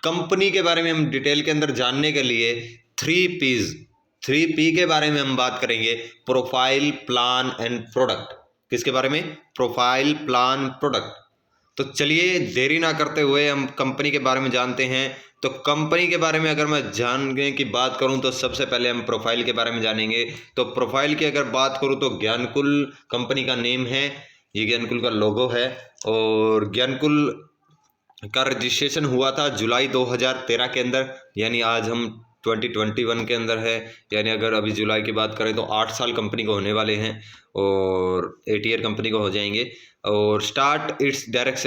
कंपनी के बारे में हम डिटेल के अंदर जानने के लिए 3P के बारे में हम बात करेंगे। Profile, plan and product. किसके बारे में? Profile, plan, product. तो चलिए देरी ना करते हुए हम कंपनी के बारे में जानते हैं। तो कंपनी के बारे में अगर मैं जानने की बात करूं तो सबसे पहले हम प्रोफाइल के बारे में जानेंगे। तो प्रोफाइल की अगर बात करूं तो ज्ञानकुल कंपनी का नेम है, ये ज्ञानकुल का लोगो है, और ज्ञानकुल का रजिस्ट्रेशन हुआ था जुलाई 2013 के अंदर, यानी आज हम 2021 के अंदर है। यानी अगर अभी जुलाई की बात करें तो 8 साल कंपनी को होने वाले हैं, और 8 ईयर कंपनी को हो जाएंगे। और start it's direct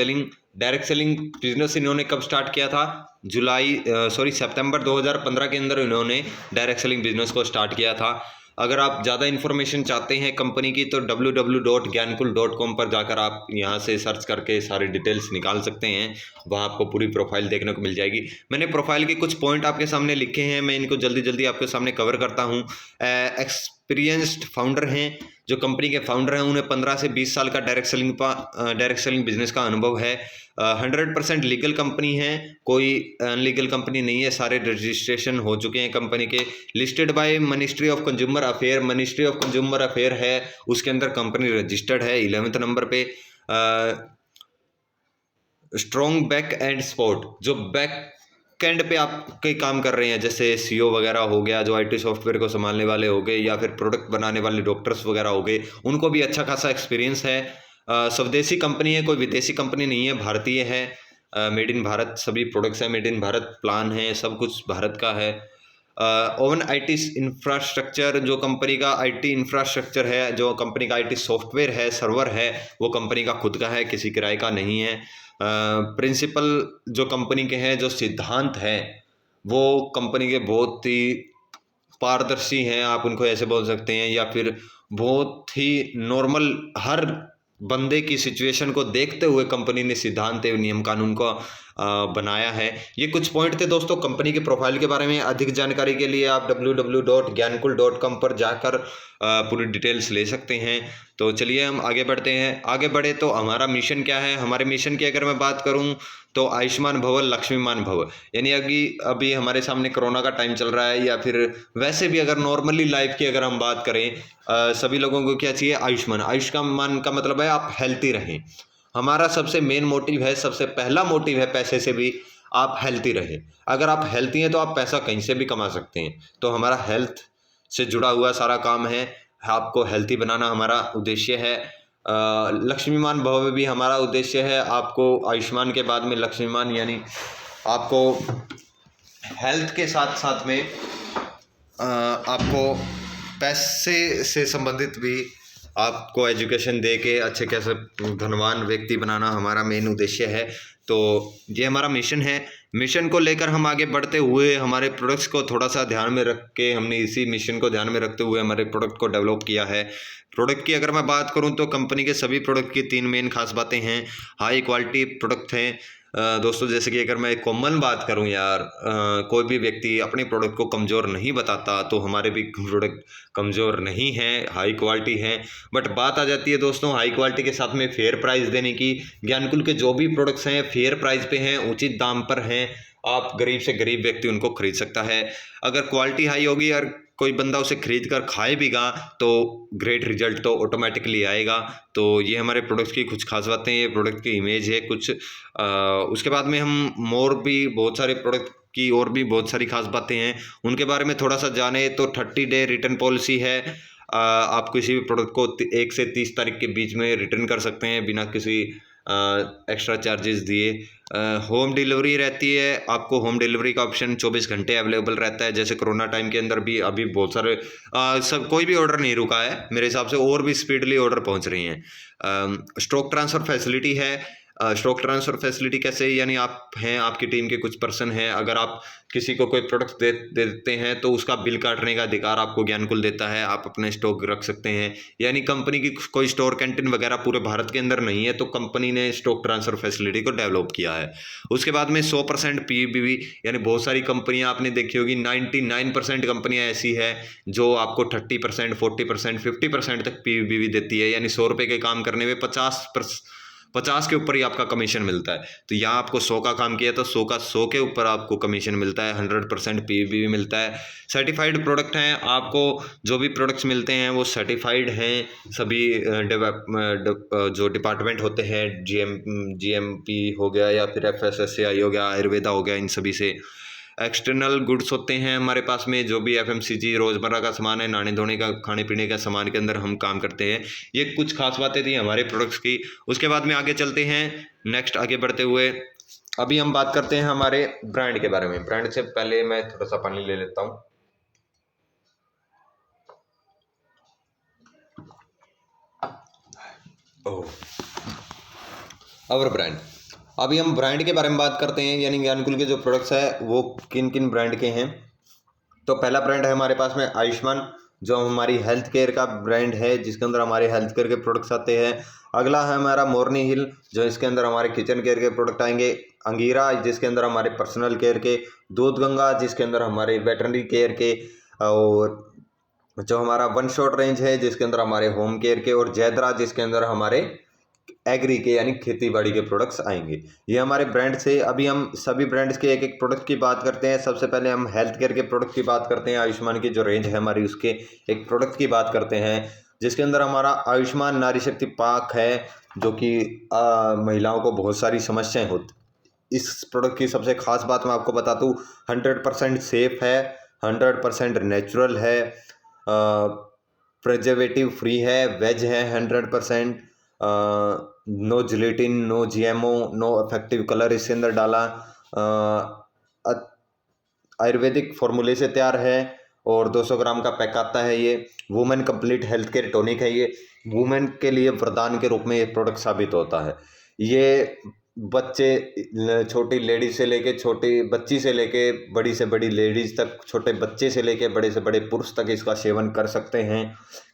selling business इन्होंने कब स्टार्ट किया था? सितंबर 2015 के अंदर इन्होंने डायरेक्ट सेलिंग बिजनेस को स्टार्ट किया था। अगर आप ज़्यादा इन्फॉर्मेशन चाहते हैं कंपनी की तो www.gyankul.com पर जाकर आप यहाँ से सर्च करके सारी डिटेल्स निकाल सकते हैं, वहाँ आपको पूरी प्रोफाइल देखने को मिल जाएगी। मैंने प्रोफाइल के कुछ पॉइंट आपके सामने लिखे हैं, मैं इनको जल्दी जल्दी आपके सामने कवर करता हूँ। एक्सपीरियंस्ड फाउंडर हैं, जो कंपनी के फाउंडर हैं उन्हें 15 से 20 साल का डायरेक्ट सेलिंग बिजनेस का अनुभव है। 100% लीगल कंपनी है, कोई अनलीगल कंपनी नहीं है, सारे रजिस्ट्रेशन हो चुके हैं कंपनी के। Listed by ministry of consumer affair है, उसके अंदर कंपनी रजिस्टर्ड है 11वें नंबर पे। स्ट्रॉन्ग बैक एंड सपोर्ट, जो बैक एंड पे आपके काम कर रहे हैं, जैसे सीईओ वगैरह हो गया, जो आईटी सॉफ्टवेयर को संभालने वाले हो गए, या फिर प्रोडक्ट बनाने वाले डॉक्टर्स वगैरह हो गए, उनको भी अच्छा खासा एक्सपीरियंस है। स्वदेशी कंपनी है, कोई विदेशी कंपनी नहीं है, भारतीय है। मेड इन भारत सभी प्रोडक्ट्स हैं, मेड इन भारत प्लान है, सब कुछ भारत का है। ओवन आईटी इंफ्रास्ट्रक्चर, जो कंपनी का आईटी इंफ्रास्ट्रक्चर है, जो कंपनी का आईटी सॉफ्टवेयर है, सर्वर है, वो कंपनी का खुद का है, किसी किराए का नहीं है। प्रिंसिपल जो कंपनी के हैं, जो सिद्धांत हैं, वो कंपनी के बहुत ही पारदर्शी हैं, आप उनको ऐसे बोल सकते हैं, या फिर बहुत ही नॉर्मल हर बंदे की सिचुएशन को देखते हुए कंपनी ने सिद्धांत एवं नियम कानून को बनाया है। ये कुछ पॉइंट थे दोस्तों कंपनी के प्रोफाइल के बारे में। अधिक जानकारी के लिए आप www.gyankul.com पर जाकर पूरी डिटेल्स ले सकते हैं। तो चलिए हम आगे बढ़ते हैं। आगे बढ़े तो हमारा मिशन क्या है। हमारे मिशन की अगर मैं बात करूं तो आयुष्मान भव लक्ष्मीमान भव, यानी अभी हमारे सामने कोरोना का टाइम चल रहा है, या फिर वैसे भी अगर नॉर्मली लाइफ की अगर हम बात करें, सभी लोगों को क्या चाहिए, आयुष्मान का मतलब है आप हेल्थी रहें। हमारा सबसे मेन मोटिव है, सबसे पहला मोटिव है पैसे से भी आप हेल्थी रहे। अगर आप हेल्थी हैं तो आप पैसा कहीं से भी कमा सकते हैं। तो हमारा हेल्थ से जुड़ा हुआ सारा काम है, आपको हेल्थी बनाना हमारा उद्देश्य है। लक्ष्मीमान भव भी हमारा उद्देश्य है, आपको आयुष्मान के बाद में लक्ष्मीमान, यानी आपको हेल्थ के साथ साथ में आपको पैसे से संबंधित भी आपको एजुकेशन दे के अच्छे कैसे धनवान व्यक्ति बनाना हमारा मेन उद्देश्य है। तो ये हमारा मिशन है। मिशन को लेकर हम आगे बढ़ते हुए हमारे प्रोडक्ट्स को थोड़ा सा ध्यान में रख के, हमने इसी मिशन को ध्यान में रखते हुए हमारे प्रोडक्ट को डेवलप किया है। प्रोडक्ट की अगर मैं बात करूं तो कंपनी के सभी प्रोडक्ट की 3 मेन खास बातें हैं। हाई क्वालिटी प्रोडक्ट हैं दोस्तों, जैसे कि अगर मैं कॉमन बात करूं यार, कोई भी व्यक्ति अपने प्रोडक्ट को कमज़ोर नहीं बताता, तो हमारे भी प्रोडक्ट कमज़ोर नहीं हैं, हाई क्वालिटी हैं। बट बात आ जाती है दोस्तों हाई क्वालिटी के साथ में फेयर प्राइस देने की। ज्ञानकुल के जो भी प्रोडक्ट्स हैं फेयर प्राइस पे हैं, उचित दाम पर हैं, आप गरीब से गरीब व्यक्ति उनको खरीद सकता है। अगर क्वालिटी हाई होगी और कोई बंदा उसे खरीद कर खाए भीगा तो ग्रेट रिजल्ट तो ऑटोमेटिकली आएगा। तो ये हमारे प्रोडक्ट्स की कुछ खास बातें, ये प्रोडक्ट की इमेज है कुछ। उसके बाद में हम मोर भी बहुत सारे प्रोडक्ट की और भी बहुत सारी खास बातें हैं, उनके बारे में थोड़ा सा जाने तो 30 डे रिटर्न पॉलिसी है। आप किसी भी प्रोडक्ट को 1 से 30 तारीख के बीच में रिटर्न कर सकते हैं बिना किसी एक्स्ट्रा चार्जेस दिए। होम डिलीवरी रहती है, आपको होम डिलीवरी का ऑप्शन 24 घंटे अवेलेबल रहता है। जैसे कोरोना टाइम के अंदर भी अभी बहुत सारे सब कोई भी ऑर्डर नहीं रुका है मेरे हिसाब से, और भी स्पीडली ऑर्डर पहुंच रही हैं। स्टॉक ट्रांसफ़र फैसिलिटी है। स्टॉक ट्रांसफ़र फैसिलिटी कैसे, यानी आप हैं, आपकी टीम के कुछ पर्सन हैं, अगर आप किसी को कोई प्रोडक्ट दे देते हैं तो उसका बिल काटने का अधिकार आपको ज्ञानकुल देता है, आप अपने स्टॉक रख सकते हैं। यानी कंपनी की कोई स्टोर कैंटीन वगैरह पूरे भारत के अंदर नहीं है, तो कंपनी ने स्टॉक ट्रांसफ़र फैसिलिटी को डेवलप किया है। उसके बाद में 100% पीवीबी, यानी बहुत सारी कंपनियां आपने देखी होगी, 99% कंपनियां ऐसी है जो आपको 30%, 40%, 50% तक पीवीबी देती है, यानी 100 रुपये के काम करने में 50 के ऊपर ही आपका कमीशन मिलता है। तो यहाँ आपको 100 का काम किया तो 100 का 100 के ऊपर आपको कमीशन मिलता है, 100% पीवीबी मिलता है। सर्टिफाइड प्रोडक्ट हैं, आपको जो भी प्रोडक्ट्स मिलते हैं वो सर्टिफाइड हैं। सभी जो डिपार्टमेंट होते हैं, जीएमपी हो गया या फिर FSSAI हो गया, आयुर्वेदा हो गया, इन सभी से। एक्सटर्नल गुड्स होते हैं हमारे पास में, जो भी FMCG रोज़मर्रा का सामान है, नहाने धोने का, खाने पीने का सामान के अंदर हम काम करते हैं। ये कुछ खास बातें थी हमारे प्रोडक्ट्स की। उसके बाद में आगे चलते हैं, नेक्स्ट आगे बढ़ते हुए अभी हम बात करते हैं हमारे ब्रांड के बारे में। ब्रांड से पहले मैं थोड़ा सा पानी ले लेता हूँ। और ब्रांड, अभी हम ब्रांड के बारे में बात करते हैं, यानी ज्ञानकुल के जो प्रोडक्ट्स है वो किन किन ब्रांड के हैं। तो पहला ब्रांड है हमारे पास में आयुष्मान, जो हमारी हेल्थ केयर का ब्रांड है, जिसके अंदर हमारे हेल्थ केयर के प्रोडक्ट्स आते हैं। अगला है हमारा मोरनी हिल, जो इसके अंदर हमारे किचन केयर के प्रोडक्ट आएंगे। अंगीरा, जिसके अंदर हमारे पर्सनल केयर के। दूध गंगा, जिसके अंदर हमारे वेटरनरी केयर के। और जो हमारा वन शॉट रेंज है जिसके अंदर हमारे होम केयर के, और जैद्रा जिसके अंदर हमारे एग्री के यानी खेती बाड़ी के प्रोडक्ट्स आएंगे। ये हमारे ब्रांड से, अभी हम सभी ब्रांड्स के एक एक प्रोडक्ट की बात करते हैं। सबसे पहले हम हेल्थ केयर के प्रोडक्ट की बात करते हैं। आयुष्मान की जो रेंज है हमारी, उसके एक प्रोडक्ट की बात करते हैं जिसके अंदर हमारा आयुष्मान नारी शक्ति पाक है, जो कि महिलाओं को बहुत सारी समस्याएं होती। इस प्रोडक्ट की सबसे खास बात मैं आपको बता दूँ, 100% सेफ है, 100% नेचुरल है, प्रिजर्वेटिव फ्री है, वेज है 100%, no gelatin, no GMO, no effective colour इसके अंदर डाला, आयुर्वेदिक फॉर्मूले से तैयार है और 200 ग्राम का पैक आता है। ये women complete health care tonic है। ये वुमेन के लिए वरदान के रूप में ये प्रोडक्ट साबित होता है। ये बच्चे, छोटी लेडीज से लेके, छोटी बच्ची से लेके बड़ी से बड़ी लेडीज तक, छोटे बच्चे से लेके बड़े से बड़े पुरुष तक इसका सेवन कर सकते हैं।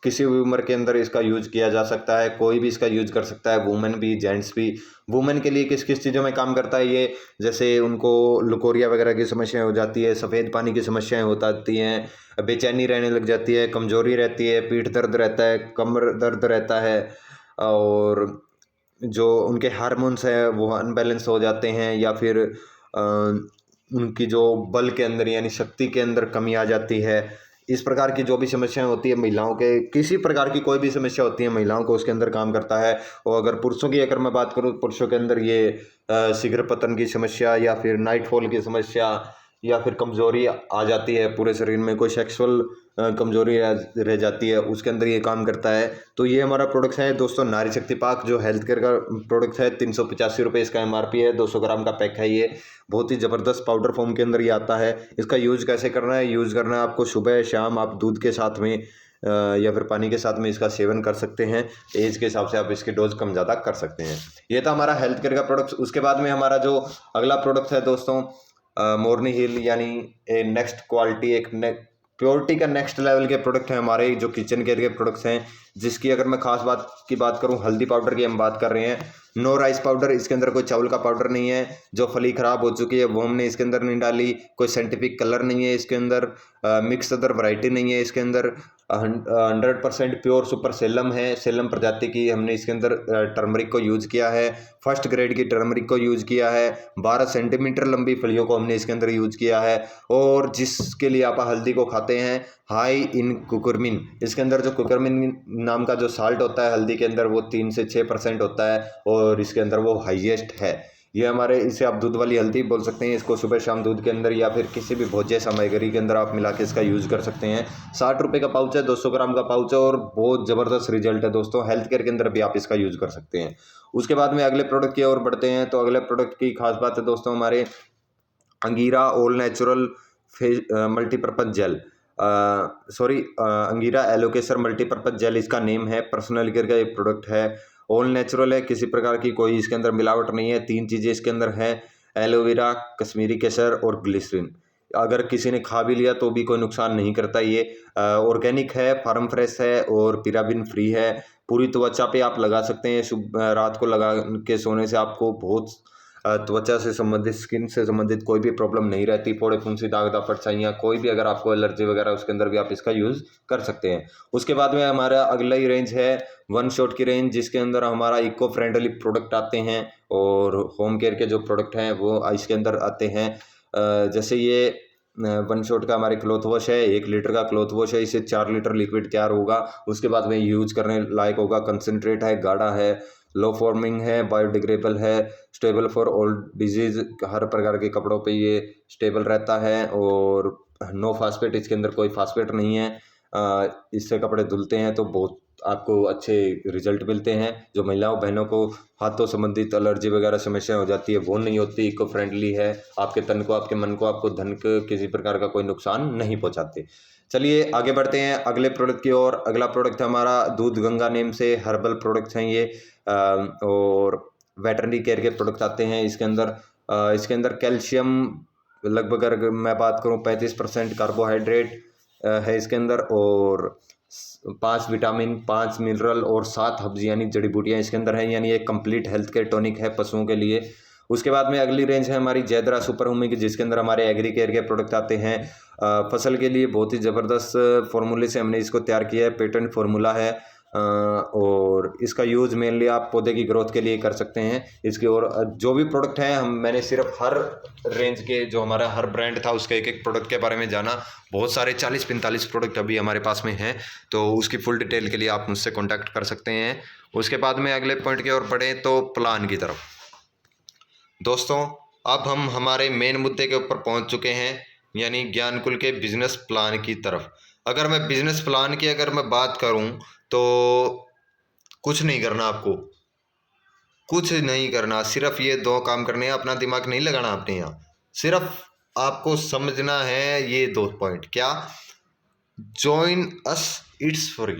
किसी भी उम्र के अंदर इसका यूज किया जा सकता है, कोई भी इसका यूज कर सकता है, वुमेन भी जेंट्स भी। वुमेन के लिए किस किस चीज़ों में काम करता है ये, जैसे उनको लुकोरिया वगैरह की समस्याएं हो जाती है, सफ़ेद पानी की समस्याएं हो जाती हैं, बेचैनी रहने लग जाती है, कमजोरी रहती है, पीठ दर्द रहता है, कमर दर्द रहता है, और जो उनके हार्मोन्स हैं वो अनबैलेंस हो जाते हैं, या फिर उनकी जो बल के अंदर यानी शक्ति के अंदर कमी आ जाती है। इस प्रकार की जो भी समस्याएं होती है महिलाओं के, किसी प्रकार की कोई भी समस्या होती है महिलाओं को, उसके अंदर काम करता है। और अगर पुरुषों की अगर मैं बात करूँ, पुरुषों के अंदर ये शीघ्र पतन की समस्या, या फिर नाइट फॉल की समस्या, या फिर कमजोरी आ जाती है पूरे शरीर में, कोई सेक्सुअल कमजोरी रह जाती है, उसके अंदर ये काम करता है। तो ये हमारा प्रोडक्ट है दोस्तों, नारी शक्ति पाक, जो हेल्थ केयर का प्रोडक्ट है। 385 रुपये इसका एमआरपी है, 200 ग्राम का पैक है। ये बहुत ही ज़बरदस्त पाउडर फॉर्म के अंदर ये आता है। इसका यूज़ कैसे करना है? यूज़ करना है आपको सुबह शाम, आप दूध के साथ में या फिर पानी के साथ में इसका सेवन कर सकते हैं। एज के हिसाब से आप इसकी डोज कम ज़्यादा कर सकते हैं। ये था हमारा हेल्थ केयर का प्रोडक्ट। उसके बाद में हमारा जो अगला प्रोडक्ट है दोस्तों, मोरनी हिल, यानी नेक्स्ट क्वालिटी, एक प्योरिटी का नेक्स्ट लेवल के प्रोडक्ट हैं हमारे, जो किचन केयर के प्रोडक्ट्स हैं। जिसकी अगर मैं खास बात की बात करूं, हल्दी पाउडर की हम बात कर रहे हैं। नो राइस पाउडर, इसके अंदर कोई चावल का पाउडर नहीं है। जो फली ख़राब हो चुकी है वो हमने इसके अंदर नहीं डाली। कोई साइंटिफिक कलर नहीं है इसके अंदर, मिक्स अदर वैरायटी नहीं है इसके अंदर। 100% प्योर सुपर सेलम है, सेलम प्रजाति की हमने इसके अंदर टर्मरिक को यूज़ किया है, फर्स्ट ग्रेड की टर्मरिक को यूज़ किया है। 12 सेंटीमीटर लंबी फलियों को हमने इसके अंदर यूज़ किया है। और जिसके लिए आप हल्दी को खाते हैं, हाई इन कुकुरमिन, इसके अंदर जो कुकुरमिन नाम का जो साल्ट होता है हल्दी के अंदर, वो 3 से 6% होता है, और इसके अंदर वो हाईएस्ट है। ये हमारे, इसे आप दूध वाली हल्दी बोल सकते हैं। इसको सुबह शाम दूध के अंदर या फिर किसी भी भोज्य सामग्री के अंदर आप मिला के इसका यूज़ कर सकते हैं। 60 रुपये का पाउच है, 200 ग्राम का पाउच है, और बहुत ज़बरदस्त रिजल्ट है दोस्तों। हेल्थ केयर के अंदर भी आप इसका यूज़ कर सकते हैं। उसके बाद में अगले प्रोडक्ट की ओर बढ़ते हैं। तो अगले प्रोडक्ट की खास बात है दोस्तों, हमारे Angira all natural multipurpose gel, Angira एलोकेसर मल्टीपर्पज़ जेल इसका नेम है। पर्सनल केयर का एक प्रोडक्ट है, ऑल नेचुरल है, किसी प्रकार की कोई इसके अंदर मिलावट नहीं है। 3 चीज़ें इसके अंदर हैं, एलोवेरा, कश्मीरी केसर और ग्लिसरीन। अगर किसी ने खा भी लिया तो भी कोई नुकसान नहीं करता। ये ऑर्गेनिक है, फार्म फ्रेश है और पिराबिन फ्री है। पूरी त्वचा पे आप लगा सकते हैं। रात को लगा के सोने से आपको बहुत त्वचा से संबंधित, स्किन से संबंधित कोई भी प्रॉब्लम नहीं रहती। फोड़े फुंसी, दाग दापट, छाइयाँ, कोई भी अगर आपको एलर्जी वगैरह, उसके अंदर भी आप इसका यूज़ कर सकते हैं। उसके बाद में हमारा अगला ही रेंज है वन शॉट की रेंज, जिसके अंदर हमारा इको फ्रेंडली प्रोडक्ट आते हैं, और होम केयर के जो प्रोडक्ट हैं वो इसके अंदर आते हैं। जैसे ये वन शॉट का हमारे क्लॉथ वॉश है, 1 लीटर का क्लॉथ वॉश है। इससे 4 लीटर लिक्विड तैयार होगा। उसके बाद में यूज करने लायक होगा। कंसनट्रेट है, गाढ़ा है, लो फॉर्मिंग है, बायोडिग्रेडेबल है, स्टेबल फॉर ऑल डिजीज, हर प्रकार के कपड़ों पे ये स्टेबल रहता है। और नो फास्फेट, इसके अंदर कोई फास्फेट नहीं है। इससे कपड़े धुलते हैं तो बहुत आपको अच्छे रिजल्ट मिलते हैं। जो महिलाओं बहनों को हाथों संबंधित एलर्जी वगैरह समस्या हो जाती है वो नहीं होती। इको फ्रेंडली है, आपके तन को, आपके मन को, आपको धन को किसी प्रकार का कोई नुकसान नहीं पहुंचाते। चलिए आगे बढ़ते हैं अगले प्रोडक्ट की ओर। अगला प्रोडक्ट है हमारा दूध गंगा नेम से, हर्बल प्रोडक्ट्स हैं ये, और वेटरनरी केयर के प्रोडक्ट आते हैं इसके अंदर। इसके अंदर कैल्शियम लगभग, अगर मैं बात करूं 35% कार्बोहाइड्रेट है इसके अंदर, और 5 विटामिन, 5 मिनरल और 7 हर्ब्स यानी जड़ी बूटियाँ इसके अंदर हैं। यानी एक कंप्लीट हेल्थ केयर टॉनिक है पशुओं के लिए। उसके बाद में अगली रेंज है हमारी जैद्रा सुपर होमी की, जिसके अंदर हमारे एग्री केयर के प्रोडक्ट आते हैं। फसल के लिए बहुत ही ज़बरदस्त फार्मूले से हमने इसको तैयार किया है, पेटेंट फार्मूला है। और इसका यूज़ मेनली आप पौधे की ग्रोथ के लिए कर सकते हैं इसकी। और जो भी प्रोडक्ट है मैंने सिर्फ हर रेंज के जो हमारा हर ब्रांड था उसके एक एक प्रोडक्ट के बारे में जाना। बहुत सारे 40-45 प्रोडक्ट अभी हमारे पास में हैं, तो उसकी फुल डिटेल के लिए आप मुझसे कॉन्टैक्ट कर सकते हैं। उसके बाद में अगले पॉइंट की ओर बढ़े तो प्लान की तरफ। दोस्तों अब हम हमारे मेन मुद्दे के ऊपर पहुंच चुके हैं, यानी ज्ञानकुल के बिजनेस प्लान की तरफ। अगर मैं बिजनेस प्लान की अगर मैं बात करूं तो कुछ नहीं करना, आपको कुछ नहीं करना, सिर्फ ये 2 काम करने हैं। अपना दिमाग नहीं लगाना आपने यहाँ, सिर्फ आपको समझना है ये 2 पॉइंट। क्या? ज्वाइन अस, इट्स फ्री,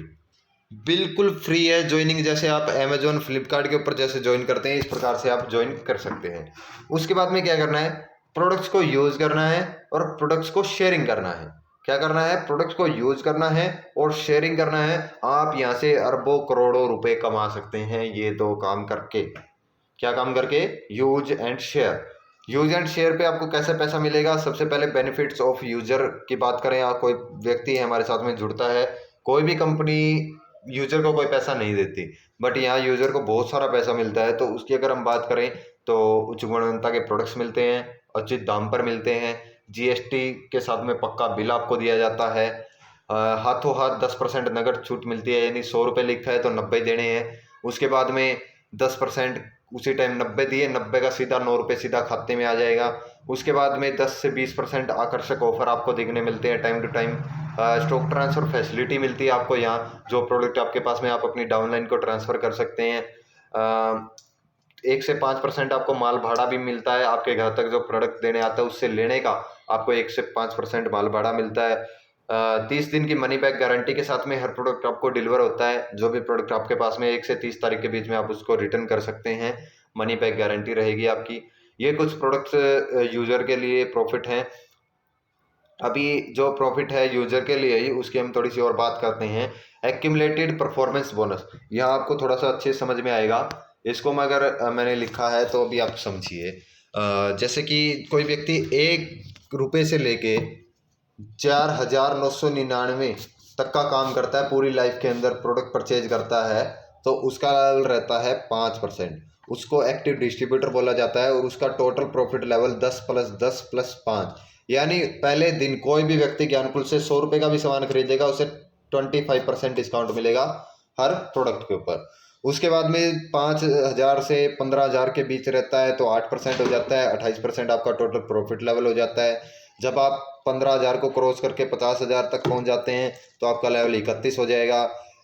बिल्कुल फ्री है ज्वाइनिंग। जैसे आप अमेजोन फ्लिपकार्ट के ऊपर जैसे ज्वाइन करते हैं इस प्रकार से आप ज्वाइन कर सकते हैं। उसके बाद में क्या करना है? प्रोडक्ट्स को यूज़ करना है और प्रोडक्ट्स को शेयरिंग करना है। क्या करना है? प्रोडक्ट्स को यूज़ करना है और शेयरिंग करना है। आप यहाँ से अरबों करोड़ों रुपए कमा सकते हैं ये 2 काम करके। क्या काम करके? Use and share. Use and share पे आपको कैसे पैसा मिलेगा? सबसे पहले बेनिफिट्स ऑफ यूजर की बात करें, या कोई व्यक्ति हमारे साथ में जुड़ता है, कोई भी कंपनी यूजर को कोई पैसा नहीं देती, बट यहाँ यूजर को बहुत सारा पैसा मिलता है। तो उसकी अगर हम बात करें तो उच्च गुणवत्ता के प्रोडक्ट्स मिलते हैं, उचित दाम पर मिलते हैं, जीएसटी के साथ में पक्का बिल आपको दिया जाता है, हाथों हाथ 10% नगद छूट मिलती है, यानी 100 रुपये लिखा है तो 90 देने हैं। उसके बाद में 10% उसी टाइम 90 दिए, 90 का सीधा 9 रुपये सीधा खाते में आ जाएगा। उसके बाद में 10 से 20% आकर्षक ऑफर आपको देखने मिलते हैं time to time. Stock transfer facility मिलती है आपको यहाँ, जो प्रोडक्ट आपके पास में आप अपनी डाउनलाइन को ट्रांसफ़र कर सकते हैं। 1 से 5% आपको माल भाड़ा भी मिलता है, आपके घर तक जो प्रोडक्ट देने आता है उससे लेने का आपको 1 से 5% माल भाड़ा मिलता है। 30 दिन की मनी बैक गारंटी के साथ में हर प्रोडक्ट आपको डिलीवर होता है। जो भी प्रोडक्ट आपके पास में 1 से 30 तारीख के बीच में आप उसको रिटर्न कर सकते हैं, मनी बैक गारंटी रहेगी आपकी। ये कुछ प्रोडक्ट्स यूज़र के लिए प्रॉफिट हैं। अभी जो प्रॉफिट है यूजर के लिए ही, उसकी हम थोड़ी सी और बात करते हैं। एक्यूमुलेटेड परफॉर्मेंस बोनस, यह आपको थोड़ा सा अच्छे समझ में आएगा। इसको मैं अगर मैंने लिखा है तो अभी आप समझिए। जैसे कि कोई व्यक्ति 1 रुपये से लेके 4,999 तक का काम करता है, पूरी लाइफ के अंदर प्रोडक्ट परचेज करता है, तो उसका लेवल रहता है 5%। उसको एक्टिव डिस्ट्रीब्यूटर बोला जाता है और उसका टोटल प्रॉफिट लेवल 10 + 10 + 5, यानी पहले दिन कोई भी व्यक्ति ज्ञानकुल से 100 रुपये का भी सामान खरीदेगा उसे 25% डिस्काउंट मिलेगा हर प्रोडक्ट के ऊपर। उसके बाद में 5,000 से 15,000 के बीच रहता है तो 8% हो जाता है, 28% आपका टोटल प्रॉफिट लेवल हो जाता है। जब आप 15,000 को क्रॉस करके 50,000 तक पहुंच जाते हैं तो आपका लेवल 31 हो जाएगा।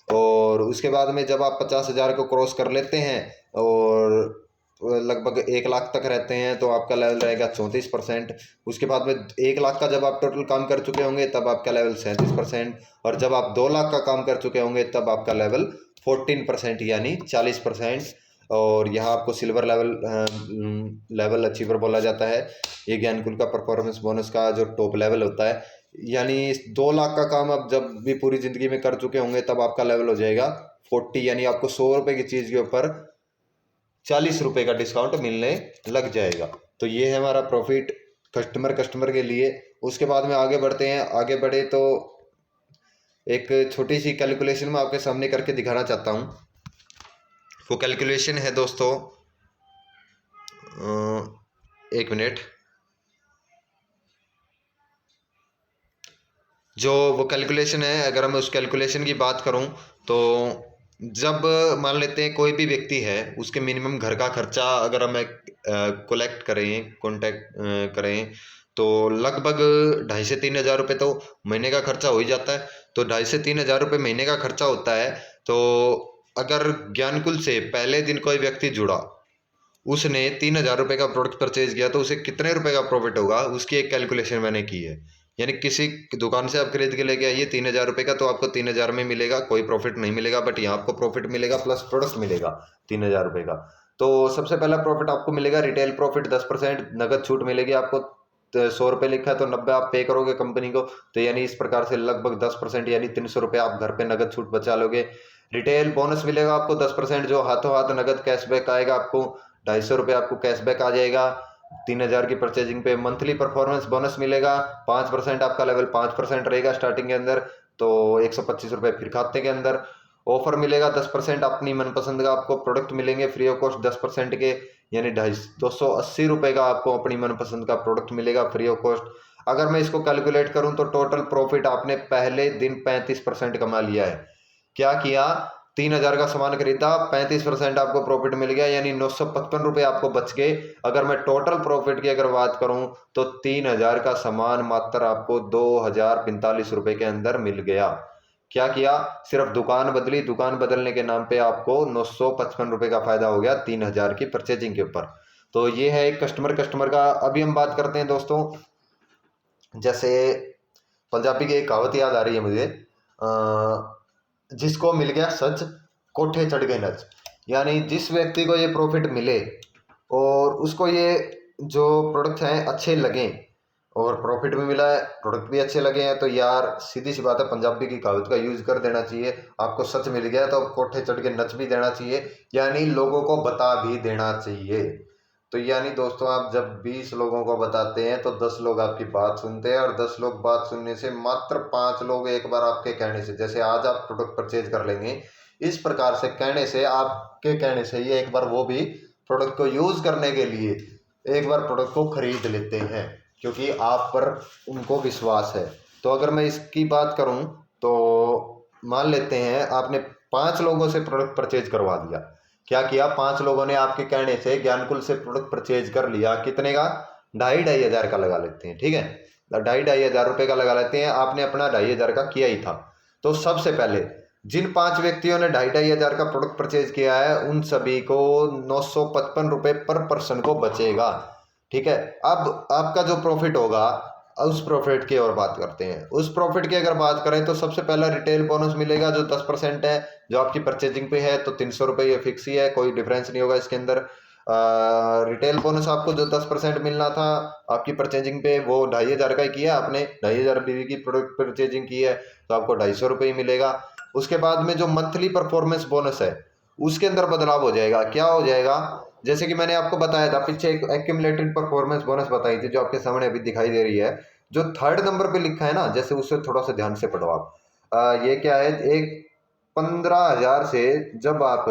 और उसके बाद में जब आप 50,000 को क्रॉस कर लेते हैं और लगभग 1 लाख तक रहते हैं तो आपका लेवल रहेगा 34%। उसके बाद में 1 लाख का जब आप टोटल काम कर चुके होंगे तब आपका लेवल 37%। और जब आप 2 लाख का काम कर चुके होंगे तब आपका लेवल 14% यानी 40%। और यहाँ आपको सिल्वर लेवल अचीवर बोला जाता है। ये ज्ञानकुल का परफॉर्मेंस बोनस का जो टॉप लेवल होता है, यानी 2 लाख का काम आप जब भी पूरी ज़िंदगी में कर चुके होंगे तब आपका लेवल हो जाएगा 40, यानी आपको 100 रुपये की चीज़ के ऊपर 40 रुपये का डिस्काउंट मिलने लग जाएगा। तो ये है हमारा प्रॉफिट कस्टमर के लिए। उसके बाद में आगे बढ़ते हैं। आगे बढ़े तो एक छोटी सी कैलकुलेशन मैं आपके सामने करके दिखाना चाहता हूँ। वो कैलकुलेशन है दोस्तों, 1 मिनट। जो वो कैलकुलेशन है, अगर मैं उस कैलकुलेशन की बात करूं तो जब मान लेते हैं कोई भी व्यक्ति है, उसके मिनिमम घर का खर्चा अगर हमें कॉन्टैक्ट करें तो लगभग 2,500 से 3,000 रुपये तो महीने का खर्चा हो ही जाता है। तो 2,500 से 3,000 रुपये महीने का खर्चा होता है। तो अगर ज्ञानकुल से पहले दिन कोई व्यक्ति जुड़ा, उसने 3,000 रुपये का प्रोडक्ट परचेज किया तो उसे कितने रुपए का प्रॉफिट होगा, उसकी एक कैलकुलेशन मैंने की है। यानी किसी दुकान से आप खरीद के लेके आइए 3,000 रुपये का, तो आपको 3,000 में मिलेगा, कोई प्रॉफिट नहीं मिलेगा, बट यहाँ आपको प्रॉफिट मिलेगा प्लस प्रोडक्ट मिलेगा 3,000 रुपये का। तो सबसे पहला प्रॉफिट आपको मिलेगा रिटेल प्रॉफिट 10%, नगद छूट मिलेगी आपको। 100 रुपये लिखा है तो 90 आप पे करोगे कंपनी को, तो यानी इस प्रकार से लगभग 10% यानी 300 रुपये आप घर पे नगद छूट बचा लोगे। रिटेल बोनस मिलेगा आपको 10%, जो हाथों हाथ नगद कैशबैक आएगा आपको। 250 रुपये आपको कैशबैक आ जाएगा। 3,000 की परचेजिंग पे मंथली परफॉर्मेंस बोनस मिलेगा 5%, आपका लेवल 5% रहेगा स्टार्टिंग के अंदर, तो 125 रुपये फिर खाते के अंदर। ऑफर मिलेगा 10%, अपनी मनपसंद का आपको प्रोडक्ट मिलेंगे फ्री ऑफ कॉस्ट 10% के, यानी 280 रुपये का आपको अपनी मनपसंद का प्रोडक्ट मिलेगा फ्री ऑफ कॉस्ट। अगर मैं इसको कैलकुलेट करूं तो टोटल प्रॉफिट आपने पहले दिन 35% कमा लिया है। क्या किया, 3,000 का सामान खरीदा, 35% आपको प्रॉफिट मिल गया, यानी 955 रुपये आपको बच गए। अगर मैं टोटल प्रॉफिट की अगर बात करूं तो 3,000 का सामान मात्र आपको 2,045 रुपये के अंदर मिल गया। क्या किया, सिर्फ दुकान बदली, दुकान बदलने के नाम पे आपको 955 रुपये का फायदा हो गया 3,000 की परचेजिंग के ऊपर। तो ये है एक कस्टमर का। अभी हम बात करते हैं दोस्तों, जैसे पंजाबी की एक कहावत याद आ रही है मुझे, जिसको मिल गया सच कोठे चढ़ गए नच। यानी जिस व्यक्ति को ये प्रॉफिट मिले और उसको ये जो प्रोडक्ट हैं अच्छे लगें और प्रॉफिट भी मिला है, प्रोडक्ट भी अच्छे लगे हैं, तो यार सीधी सी बात है, पंजाबी की कहावत का यूज कर देना चाहिए। आपको सच मिल गया तो कोठे चढ़ के नच भी देना चाहिए, यानी लोगों को बता भी देना चाहिए। तो यानी दोस्तों, आप जब 20 लोगों को बताते हैं तो 10 लोग आपकी बात सुनते हैं, और 10 लोग बात सुनने से मात्र 5 लोग एक बार आपके कहने से, जैसे आज आप प्रोडक्ट परचेज कर लेंगे, इस प्रकार से कहने से, आपके कहने से ये एक बार वो भी प्रोडक्ट को यूज करने के लिए एक बार प्रोडक्ट को खरीद लेते हैं, क्योंकि आप पर उनको विश्वास है। तो अगर मैं इसकी बात करूं तो मान लेते हैं आपने 5 लोगों से प्रोडक्ट परचेज करवा दिया। क्या किया, 5 लोगों ने आपके कहने से ज्ञानकुल से प्रोडक्ट परचेज कर लिया, कितने का, 2,500 का लगा लेते हैं, ठीक है, 2,500 रुपये का लगा लेते हैं। आपने अपना 2,500 का किया ही था, तो सबसे पहले जिन 5 व्यक्तियों ने 2,500 का प्रोडक्ट परचेज किया है उन सभी को 955 रुपये पर पर्सन को बचेगा, ठीक है। अब आपका जो प्रॉफिट होगा, उस प्रॉफिट की और बात करते हैं। उस प्रॉफिट की अगर बात करें तो सबसे पहला रिटेल बोनस मिलेगा जो 10% है, जो आपकी परचेजिंग पे है, तो 300 रुपये ये फिक्स ही है, कोई डिफरेंस नहीं होगा इसके अंदर। रिटेल बोनस आपको जो 10% मिलना था आपकी परचेजिंग पे, वो 2,500 का ही किया आपने, 2,500 बीवी की प्रोडक्ट परचेजिंग की है तो आपको 250 रुपये ही मिलेगा। उसके बाद में जो मंथली परफॉर्मेंस बोनस है उसके अंदर बदलाव हो जाएगा। क्या हो जाएगा, जैसे कि मैंने आपको बताया था पीछे, एक एक्यूमुलेटेड परफॉर्मेंस बोनस बताई थी जो आपके सामने अभी दिखाई दे रही है, जो 3rd नंबर पे लिखा है ना, जैसे उससे थोड़ा सा ध्यान से पढ़ो आप। ये क्या है, एक 15,000 से जब आप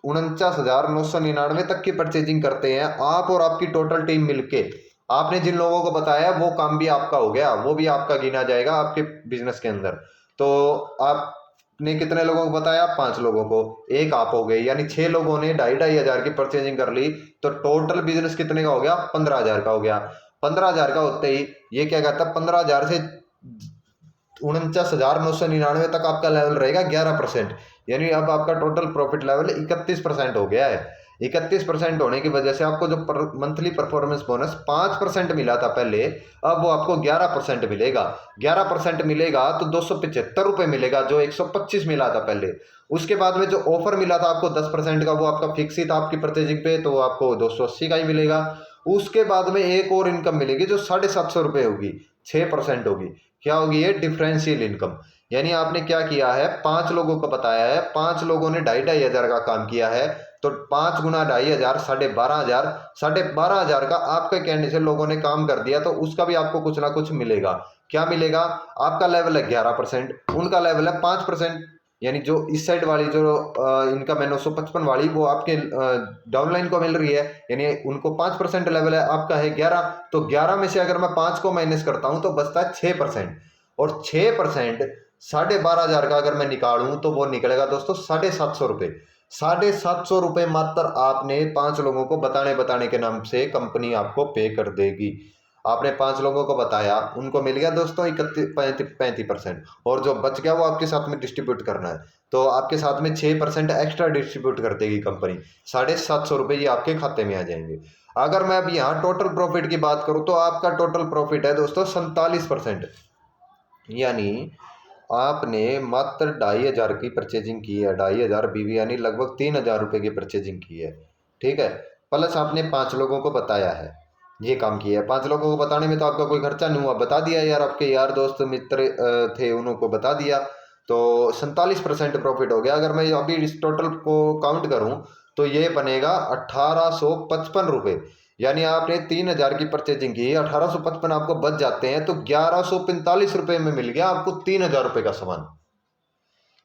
49,999 तक की परचेजिंग करते हैं, आप और आपकी टोटल टीम मिलके, आपने जिन लोगों को बताया वो काम भी आपका हो गया, वो भी आपका गिना जाएगा आपके बिजनेस के अंदर। तो आपने कितने लोगों को बताया, 5 लोगों को, एक आप हो गए, यानी 6 लोगों ने 2,500 की परचेजिंग कर ली, तो टोटल बिजनेस कितने का हो गया, 15,000 का हो गया। 15,000 का होते ही ये क्या कहता है, 15,000 से 49,999 तक आपका लेवल रहेगा 11%, यानी अब आपका टोटल प्रॉफिट लेवल 31% हो गया है। 31% होने की वजह से आपको जो मंथली परफॉर्मेंस बोनस 5% मिला था पहले, अब वो आपको 11% मिलेगा। 11% मिलेगा तो 275 रुपये मिलेगा, जो 125 मिला था पहले। उसके बाद में जो ऑफर मिला था आपको 10% का, वो आपका फिक्स ही था आपकी परचेजिंग पे, तो आपको 280 का ही मिलेगा। उसके बाद में एक और इनकम मिलेगी जो 750 रुपये होगी, 6% होगी। क्या होगी ये, डिफरेंशियल इनकम। यानी आपने क्या किया है, 5 लोगों को बताया है, 5 लोगों ने 2,500 का काम किया है, तो 5 गुना 2,500 12,500, 12,500 का आपके कहने से लोगों ने काम कर दिया, तो उसका भी आपको कुछ ना कुछ मिलेगा। क्या मिलेगा, आपका लेवल है 11%, उनका लेवल है 5%, यानी जो इस साइड वाली जो इनकम है 955 वाली, वो आपके डाउनलाइन को मिल रही है, यानी उनको 5% लेवल है, आपका है 11, तो 11 में से अगर मैं 5 को माइनस करता हूं तो बचता है 6%, और 6% 12,500 का अगर मैं निकालूं तो वो निकलेगा दोस्तों 750 रुपये। 750 रुपये मात्र आपने 5 लोगों को बताने के नाम से कंपनी आपको पे कर देगी। आपने 5 लोगों को बताया, उनको मिल गया दोस्तों 35%, और जो बच गया वो आपके साथ में डिस्ट्रीब्यूट करना है, तो आपके साथ में 6% एक्स्ट्रा डिस्ट्रीब्यूट कर देगी कंपनी। 750 रुपये ये आपके खाते में आ जाएंगे। अगर मैं अब यहाँ टोटल प्रॉफिट की बात करूँ तो आपका टोटल प्रॉफिट है दोस्तों 47%, यानी आपने मात्र 2,500 की परचेजिंग की है, 2,500 बीवी, यानी लगभग 3,000 रुपये की परचेजिंग की है, ठीक है। प्लस आपने 5 लोगों को बताया है, ये काम किया है। 5 लोगों को बताने में तो आपका कोई खर्चा नहीं हुआ, बता दिया यार, आपके यार दोस्त मित्र थे उनको बता दिया, तो 47% प्रॉफिट हो गया। अगर मैं अभी इस टोटल को काउंट करूं तो ये बनेगा 1,855 रुपये, यानी आपने 3,000 की परचेजिंग की, 1855 आपको बच जाते हैं, तो 1145 रुपये में मिल गया आपको 3,000 रुपये का सामान।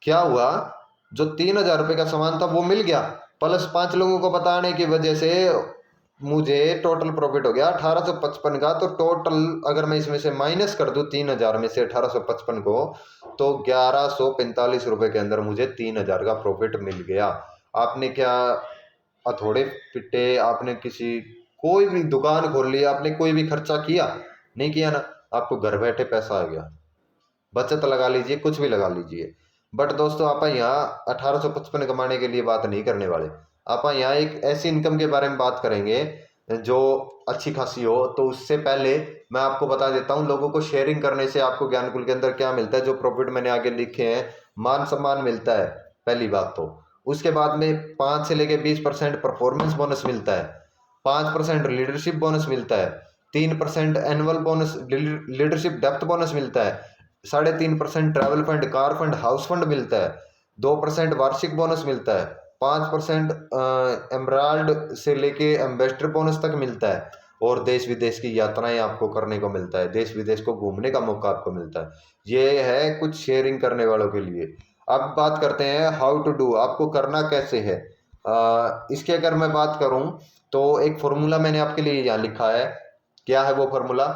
क्या हुआ, जो 3,000 रुपये का सामान था वो मिल गया, प्लस 5 लोगों को बताने की वजह से मुझे टोटल प्रॉफिट हो गया 1855 का। तो टोटल अगर मैं इसमें से माइनस कर दूं 3,000 में से 1855 को, तो 1145 रुपये के अंदर मुझे 3,000 का प्रॉफिट मिल गया। आपने क्या हथौड़े पिटे, आपने किसी कोई भी दुकान खोल लिया, आपने कोई भी खर्चा किया नहीं किया ना, आपको घर बैठे पैसा आ गया। बचत लगा लीजिए, कुछ भी लगा लीजिए। बट दोस्तों आप यहाँ 1855 कमाने के लिए बात नहीं करने वाले, आप यहाँ एक ऐसी इनकम के बारे में बात करेंगे जो अच्छी खासी हो। तो उससे पहले मैं आपको बता देता हूँ, लोगों को शेयरिंग करने से आपको ज्ञानकुल के अंदर क्या मिलता है, जो प्रॉफिट मैंने आगे लिखे हैं, मान सम्मान मिलता है पहली बात तो। उसके बाद में 5 से लेके 20% परफॉर्मेंस बोनस मिलता है, 5% लीडरशिप बोनस मिलता है, 3% annual bonus leadership depth bonus मिलता है, 3.5% travel fund, car fund, house fund मिलता है, 2% वार्षिक बोनस मिलता है, 5% एमराल्ड से लेके एम्बेसडर बोनस तक मिलता है, और देश विदेश की यात्राएं आपको करने को मिलता है, देश विदेश को घूमने का मौका आपको मिलता है। ये है कुछ शेयरिंग करने वालों के लिए। अब बात करते हैं हाउ टू डू, आपको करना कैसे है। इसकी अगर मैं बात करूं तो एक फॉर्मूला मैंने आपके लिए यहाँ लिखा है। क्या है वो फॉर्मूला,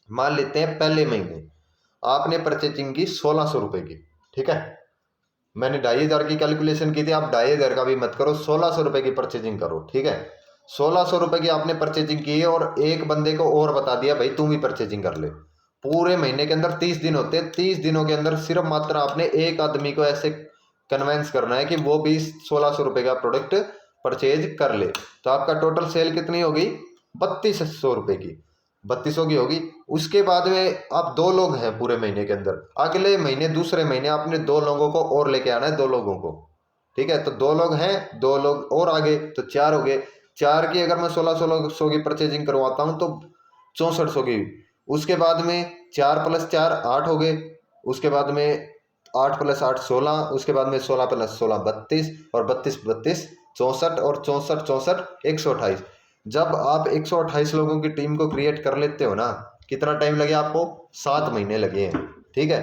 मान लेते हैं पहले महीने आपने परचेजिंग की 1,600 रुपए की, ठीक है। मैंने 2,500 की कैलकुलेशन की थी, आप 2,500 का भी मत करो, 1,600 रुपए की परचेजिंग करो, ठीक है। 1,600 रुपए की आपने परचेजिंग की और एक बंदे को और बता दिया भाई तू भी परचेजिंग कर ले। पूरे महीने के अंदर 30 दिन होते हैं, 30 दिनों के अंदर सिर्फ मात्र आपने एक आदमी को ऐसे कन्वेंस करना है कि वो भी 1,600 रुपए का प्रोडक्ट परचेज कर ले। तो आपका टोटल सेल कितनी होगी, 3,200 रुपए की, 3,200 की होगी। उसके बाद में आप 2 लोग हैं पूरे महीने के अंदर, अगले महीने दूसरे महीने आपने 2 लोगों को और लेके आना है, 2 लोगों को, ठीक है। तो 2 लोग हैं, 2 लोग और आगे, तो 4 हो गए। 4 की अगर मैं 1,600 की परचेजिंग करवाता हूँ तो 6,400 की। उसके बाद में 4 + 4 8 हो गए। उसके बाद में 8 + 8 16, उसके बाद में 16 + 16 32, और 32 32 64, और 64 64 128। जब आप 128 लोगों की टीम को क्रिएट कर लेते हो ना, कितना टाइम लगे आपको, 7 महीने लगे हैं, ठीक है।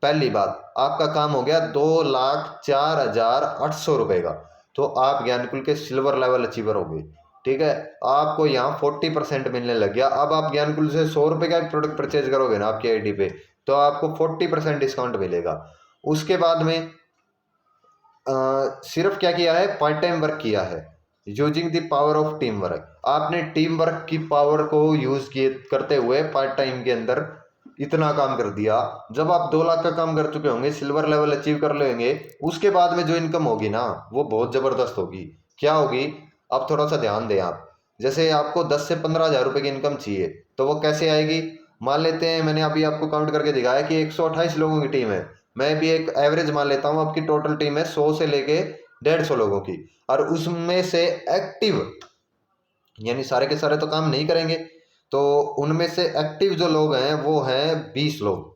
पहली बात, आपका काम हो गया 2,04,800 रुपए का, तो आप ज्ञानकुल के सिल्वर लेवल अचीवर हो गए, ठीक है। आपको यहाँ 40% मिलने लग गया। अब आप ज्ञानकुल से 100 रुपए का प्रोडक्ट परचेज करोगे ना आपकी आईडी पे, तो आपको 40% डिस्काउंट मिलेगा। उसके बाद में सिर्फ क्या किया है, पार्ट टाइम वर्क किया है, using the power of team work. आपने टीम वर्क की पावर को यूज किए करते हुए पार्ट टाइम के अंदर इतना काम कर दिया। जब आप 2 लाख का काम कर चुके होंगे, सिल्वर लेवल अचीव कर लेंगे, उसके बाद में जो इनकम होगी ना वो बहुत जबरदस्त होगी। क्या होगी, अब थोड़ा सा ध्यान दें आप। जैसे आपको 10 से 15,000 रुपए की इनकम चाहिए, तो वो कैसे आएगी। मान लेते हैं मैंने अभी आपको काउंट करके दिखाया कि 128 लोगों की टीम है, मैं भी एक एवरेज मान लेता हूँ, आपकी टोटल टीम है 100 से लेके 150 लोगों की, और उसमें से एक्टिव यानी सारे के सारे तो काम नहीं करेंगे, तो उनमें से एक्टिव जो लोग हैं वो हैं 20 लोग।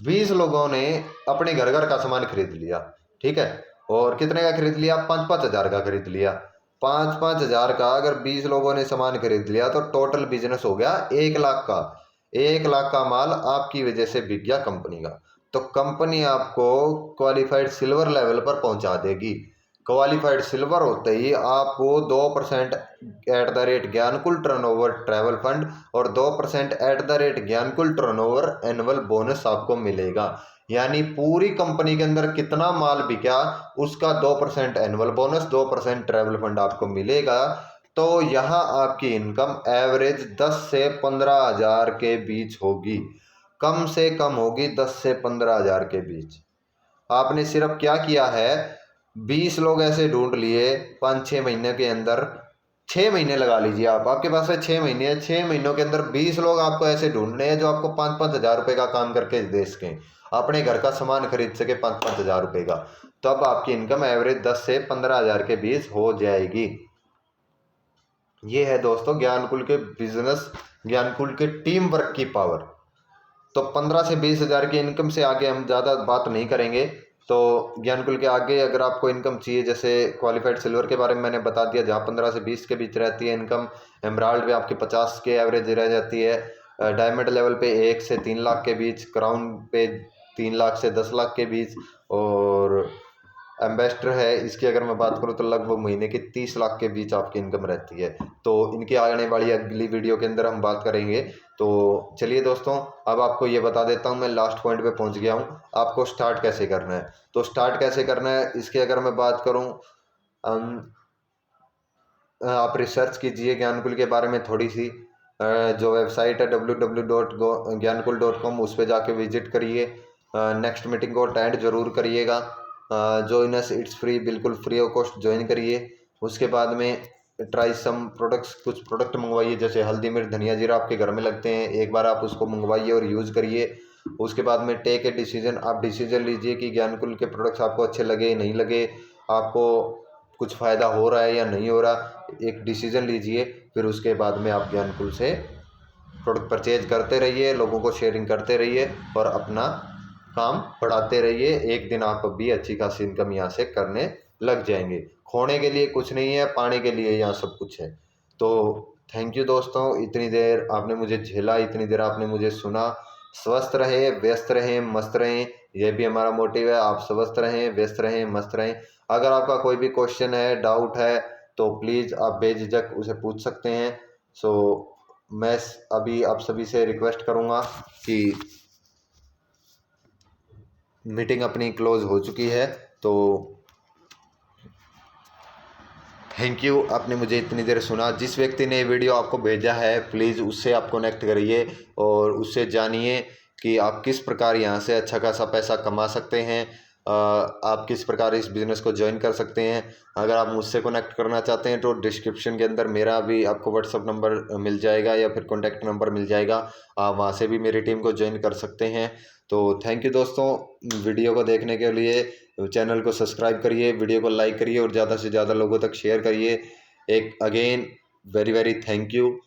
20 लोगों ने अपने घर घर का सामान खरीद लिया, ठीक है। और कितने का खरीद लिया, 5-5 हजार का खरीद लिया। 5-5 हजार का अगर 20 लोगों ने सामान खरीद लिया तो टोटल बिजनेस हो गया 1 लाख का। 1 लाख का माल आपकी वजह से बिक गया कंपनी का। तो कंपनी आपको क्वालिफाइड सिल्वर लेवल पर पहुंचा देगी। क्वालिफाइड सिल्वर होते ही आपको 2% @ज्ञानकुल टर्नओवर ट्रैवल फंड और 2% @ज्ञानकुल टर्नओवर एनुअल बोनस आपको मिलेगा। यानी पूरी कंपनी के अंदर कितना माल बिका उसका 2% एनुअल बोनस, 2% ट्रैवल फंड आपको मिलेगा। तो यहाँ आपकी इनकम एवरेज 10 से 15 हजार के बीच होगी, कम से कम होगी 10 से 15 हजार के बीच। आपने सिर्फ क्या किया है, 20 लोग ऐसे ढूंढ लिए 5-6 महीने के अंदर, 6 महीने लगा लीजिए आप, आपके पास है 6 महीने है, 6 महीनों के अंदर 20 लोग आपको ऐसे ढूंढने हैं जो आपको 5-5 हजार रुपये का काम करके दे सकें, अपने घर का सामान खरीद सके 5-5 हजार रुपये का। तब आपकी इनकम एवरेज 10 से 15 हजार के बीच हो जाएगी। ये है दोस्तों ज्ञानकुल के बिजनेस, ज्ञानकुल के टीम वर्क की पावर। तो 15 से 20 हजार की इनकम से आगे हम ज़्यादा बात नहीं करेंगे। तो ज्ञानकुल के आगे अगर आपको इनकम चाहिए, जैसे क्वालिफाइड सिल्वर के बारे में मैंने बता दिया, जहाँ 15 से 20 के बीच रहती है इनकम। एमराल्ड पे आपकी 50 के एवरेज रह जाती है। डायमंड लेवल पे 1 से 3 लाख के बीच, क्राउन पे 3 लाख से 10 लाख के बीच, और एम्बेसडर है इसकी अगर मैं बात करूँ तो लगभग महीने के 30 लाख के बीच आपकी इनकम रहती है। तो इनकी आने वाली अगली वीडियो के अंदर हम बात करेंगे। तो चलिए दोस्तों, अब आपको ये बता देता हूँ, मैं लास्ट पॉइंट पे पहुँच गया हूँ, आपको स्टार्ट कैसे करना है। तो स्टार्ट कैसे करना है इसकी अगर मैं बात करूँ, आप रिसर्च कीजिए ज्ञानकुल के बारे में थोड़ी सी। जो वेबसाइट है www.gyanakul.com, उस पर जाके विजिट करिए। नेक्स्ट मीटिंग को अटेंड जरूर करिएगा। ज्वाइन अस, इट्स फ्री, बिल्कुल फ्री ऑफ कॉस्ट ज्वाइन करिए। उसके बाद में ट्राई सम प्रोडक्ट्स, कुछ प्रोडक्ट मंगवाइए, जैसे हल्दी मिर्च धनिया जीरा आपके घर में लगते हैं, एक बार आप उसको मंगवाइए और यूज़ करिए। उसके बाद में टेक ए डिसीजन, आप डिसीजन लीजिए कि ज्ञानकुल के प्रोडक्ट्स आपको अच्छे लगे नहीं लगे, आपको कुछ फ़ायदा हो रहा है या नहीं हो रहा, एक डिसीजन लीजिए। फिर उसके बाद में आप ज्ञानकुल से प्रोडक्ट परचेज करते रहिए, लोगों को शेयरिंग करते रहिए और अपना काम बढ़ाते रहिए। एक दिन आप भी अच्छी खासी इनकम यहाँ से करने लग जाएंगे। खोने के लिए कुछ नहीं है, पाने के लिए यहाँ सब कुछ है। तो थैंक यू दोस्तों, इतनी देर आपने मुझे झेला, इतनी देर आपने मुझे सुना। स्वस्थ रहें, व्यस्त रहें, मस्त रहें, यह भी हमारा मोटिव है। आप स्वस्थ रहें, व्यस्त रहें, मस्त रहें। अगर आपका कोई भी क्वेश्चन है, डाउट है, तो प्लीज़ आप बेझिझक उसे पूछ सकते हैं। सो मैं अभी आप सभी से रिक्वेस्ट करूँगा कि मीटिंग अपनी क्लोज हो चुकी है। तो थैंक यू, आपने मुझे इतनी देर सुना। जिस व्यक्ति ने वीडियो आपको भेजा है, प्लीज़ उससे आप कनेक्ट करिए और उससे जानिए कि आप किस प्रकार यहाँ से अच्छा खासा पैसा कमा सकते हैं। आप किस प्रकार इस बिज़नेस को ज्वाइन कर सकते हैं। अगर आप मुझसे कनेक्ट करना चाहते हैं तो डिस्क्रिप्शन के अंदर मेरा भी आपको व्हाट्सअप नंबर मिल जाएगा या फिर कॉन्टैक्ट नंबर मिल जाएगा, आप वहाँ से भी मेरी टीम को ज्वाइन कर सकते हैं। तो थैंक यू दोस्तों, वीडियो को देखने के लिए। चैनल को सब्सक्राइब करिए, वीडियो को लाइक करिए और ज़्यादा से ज़्यादा लोगों तक शेयर करिए। एक again very very thank you.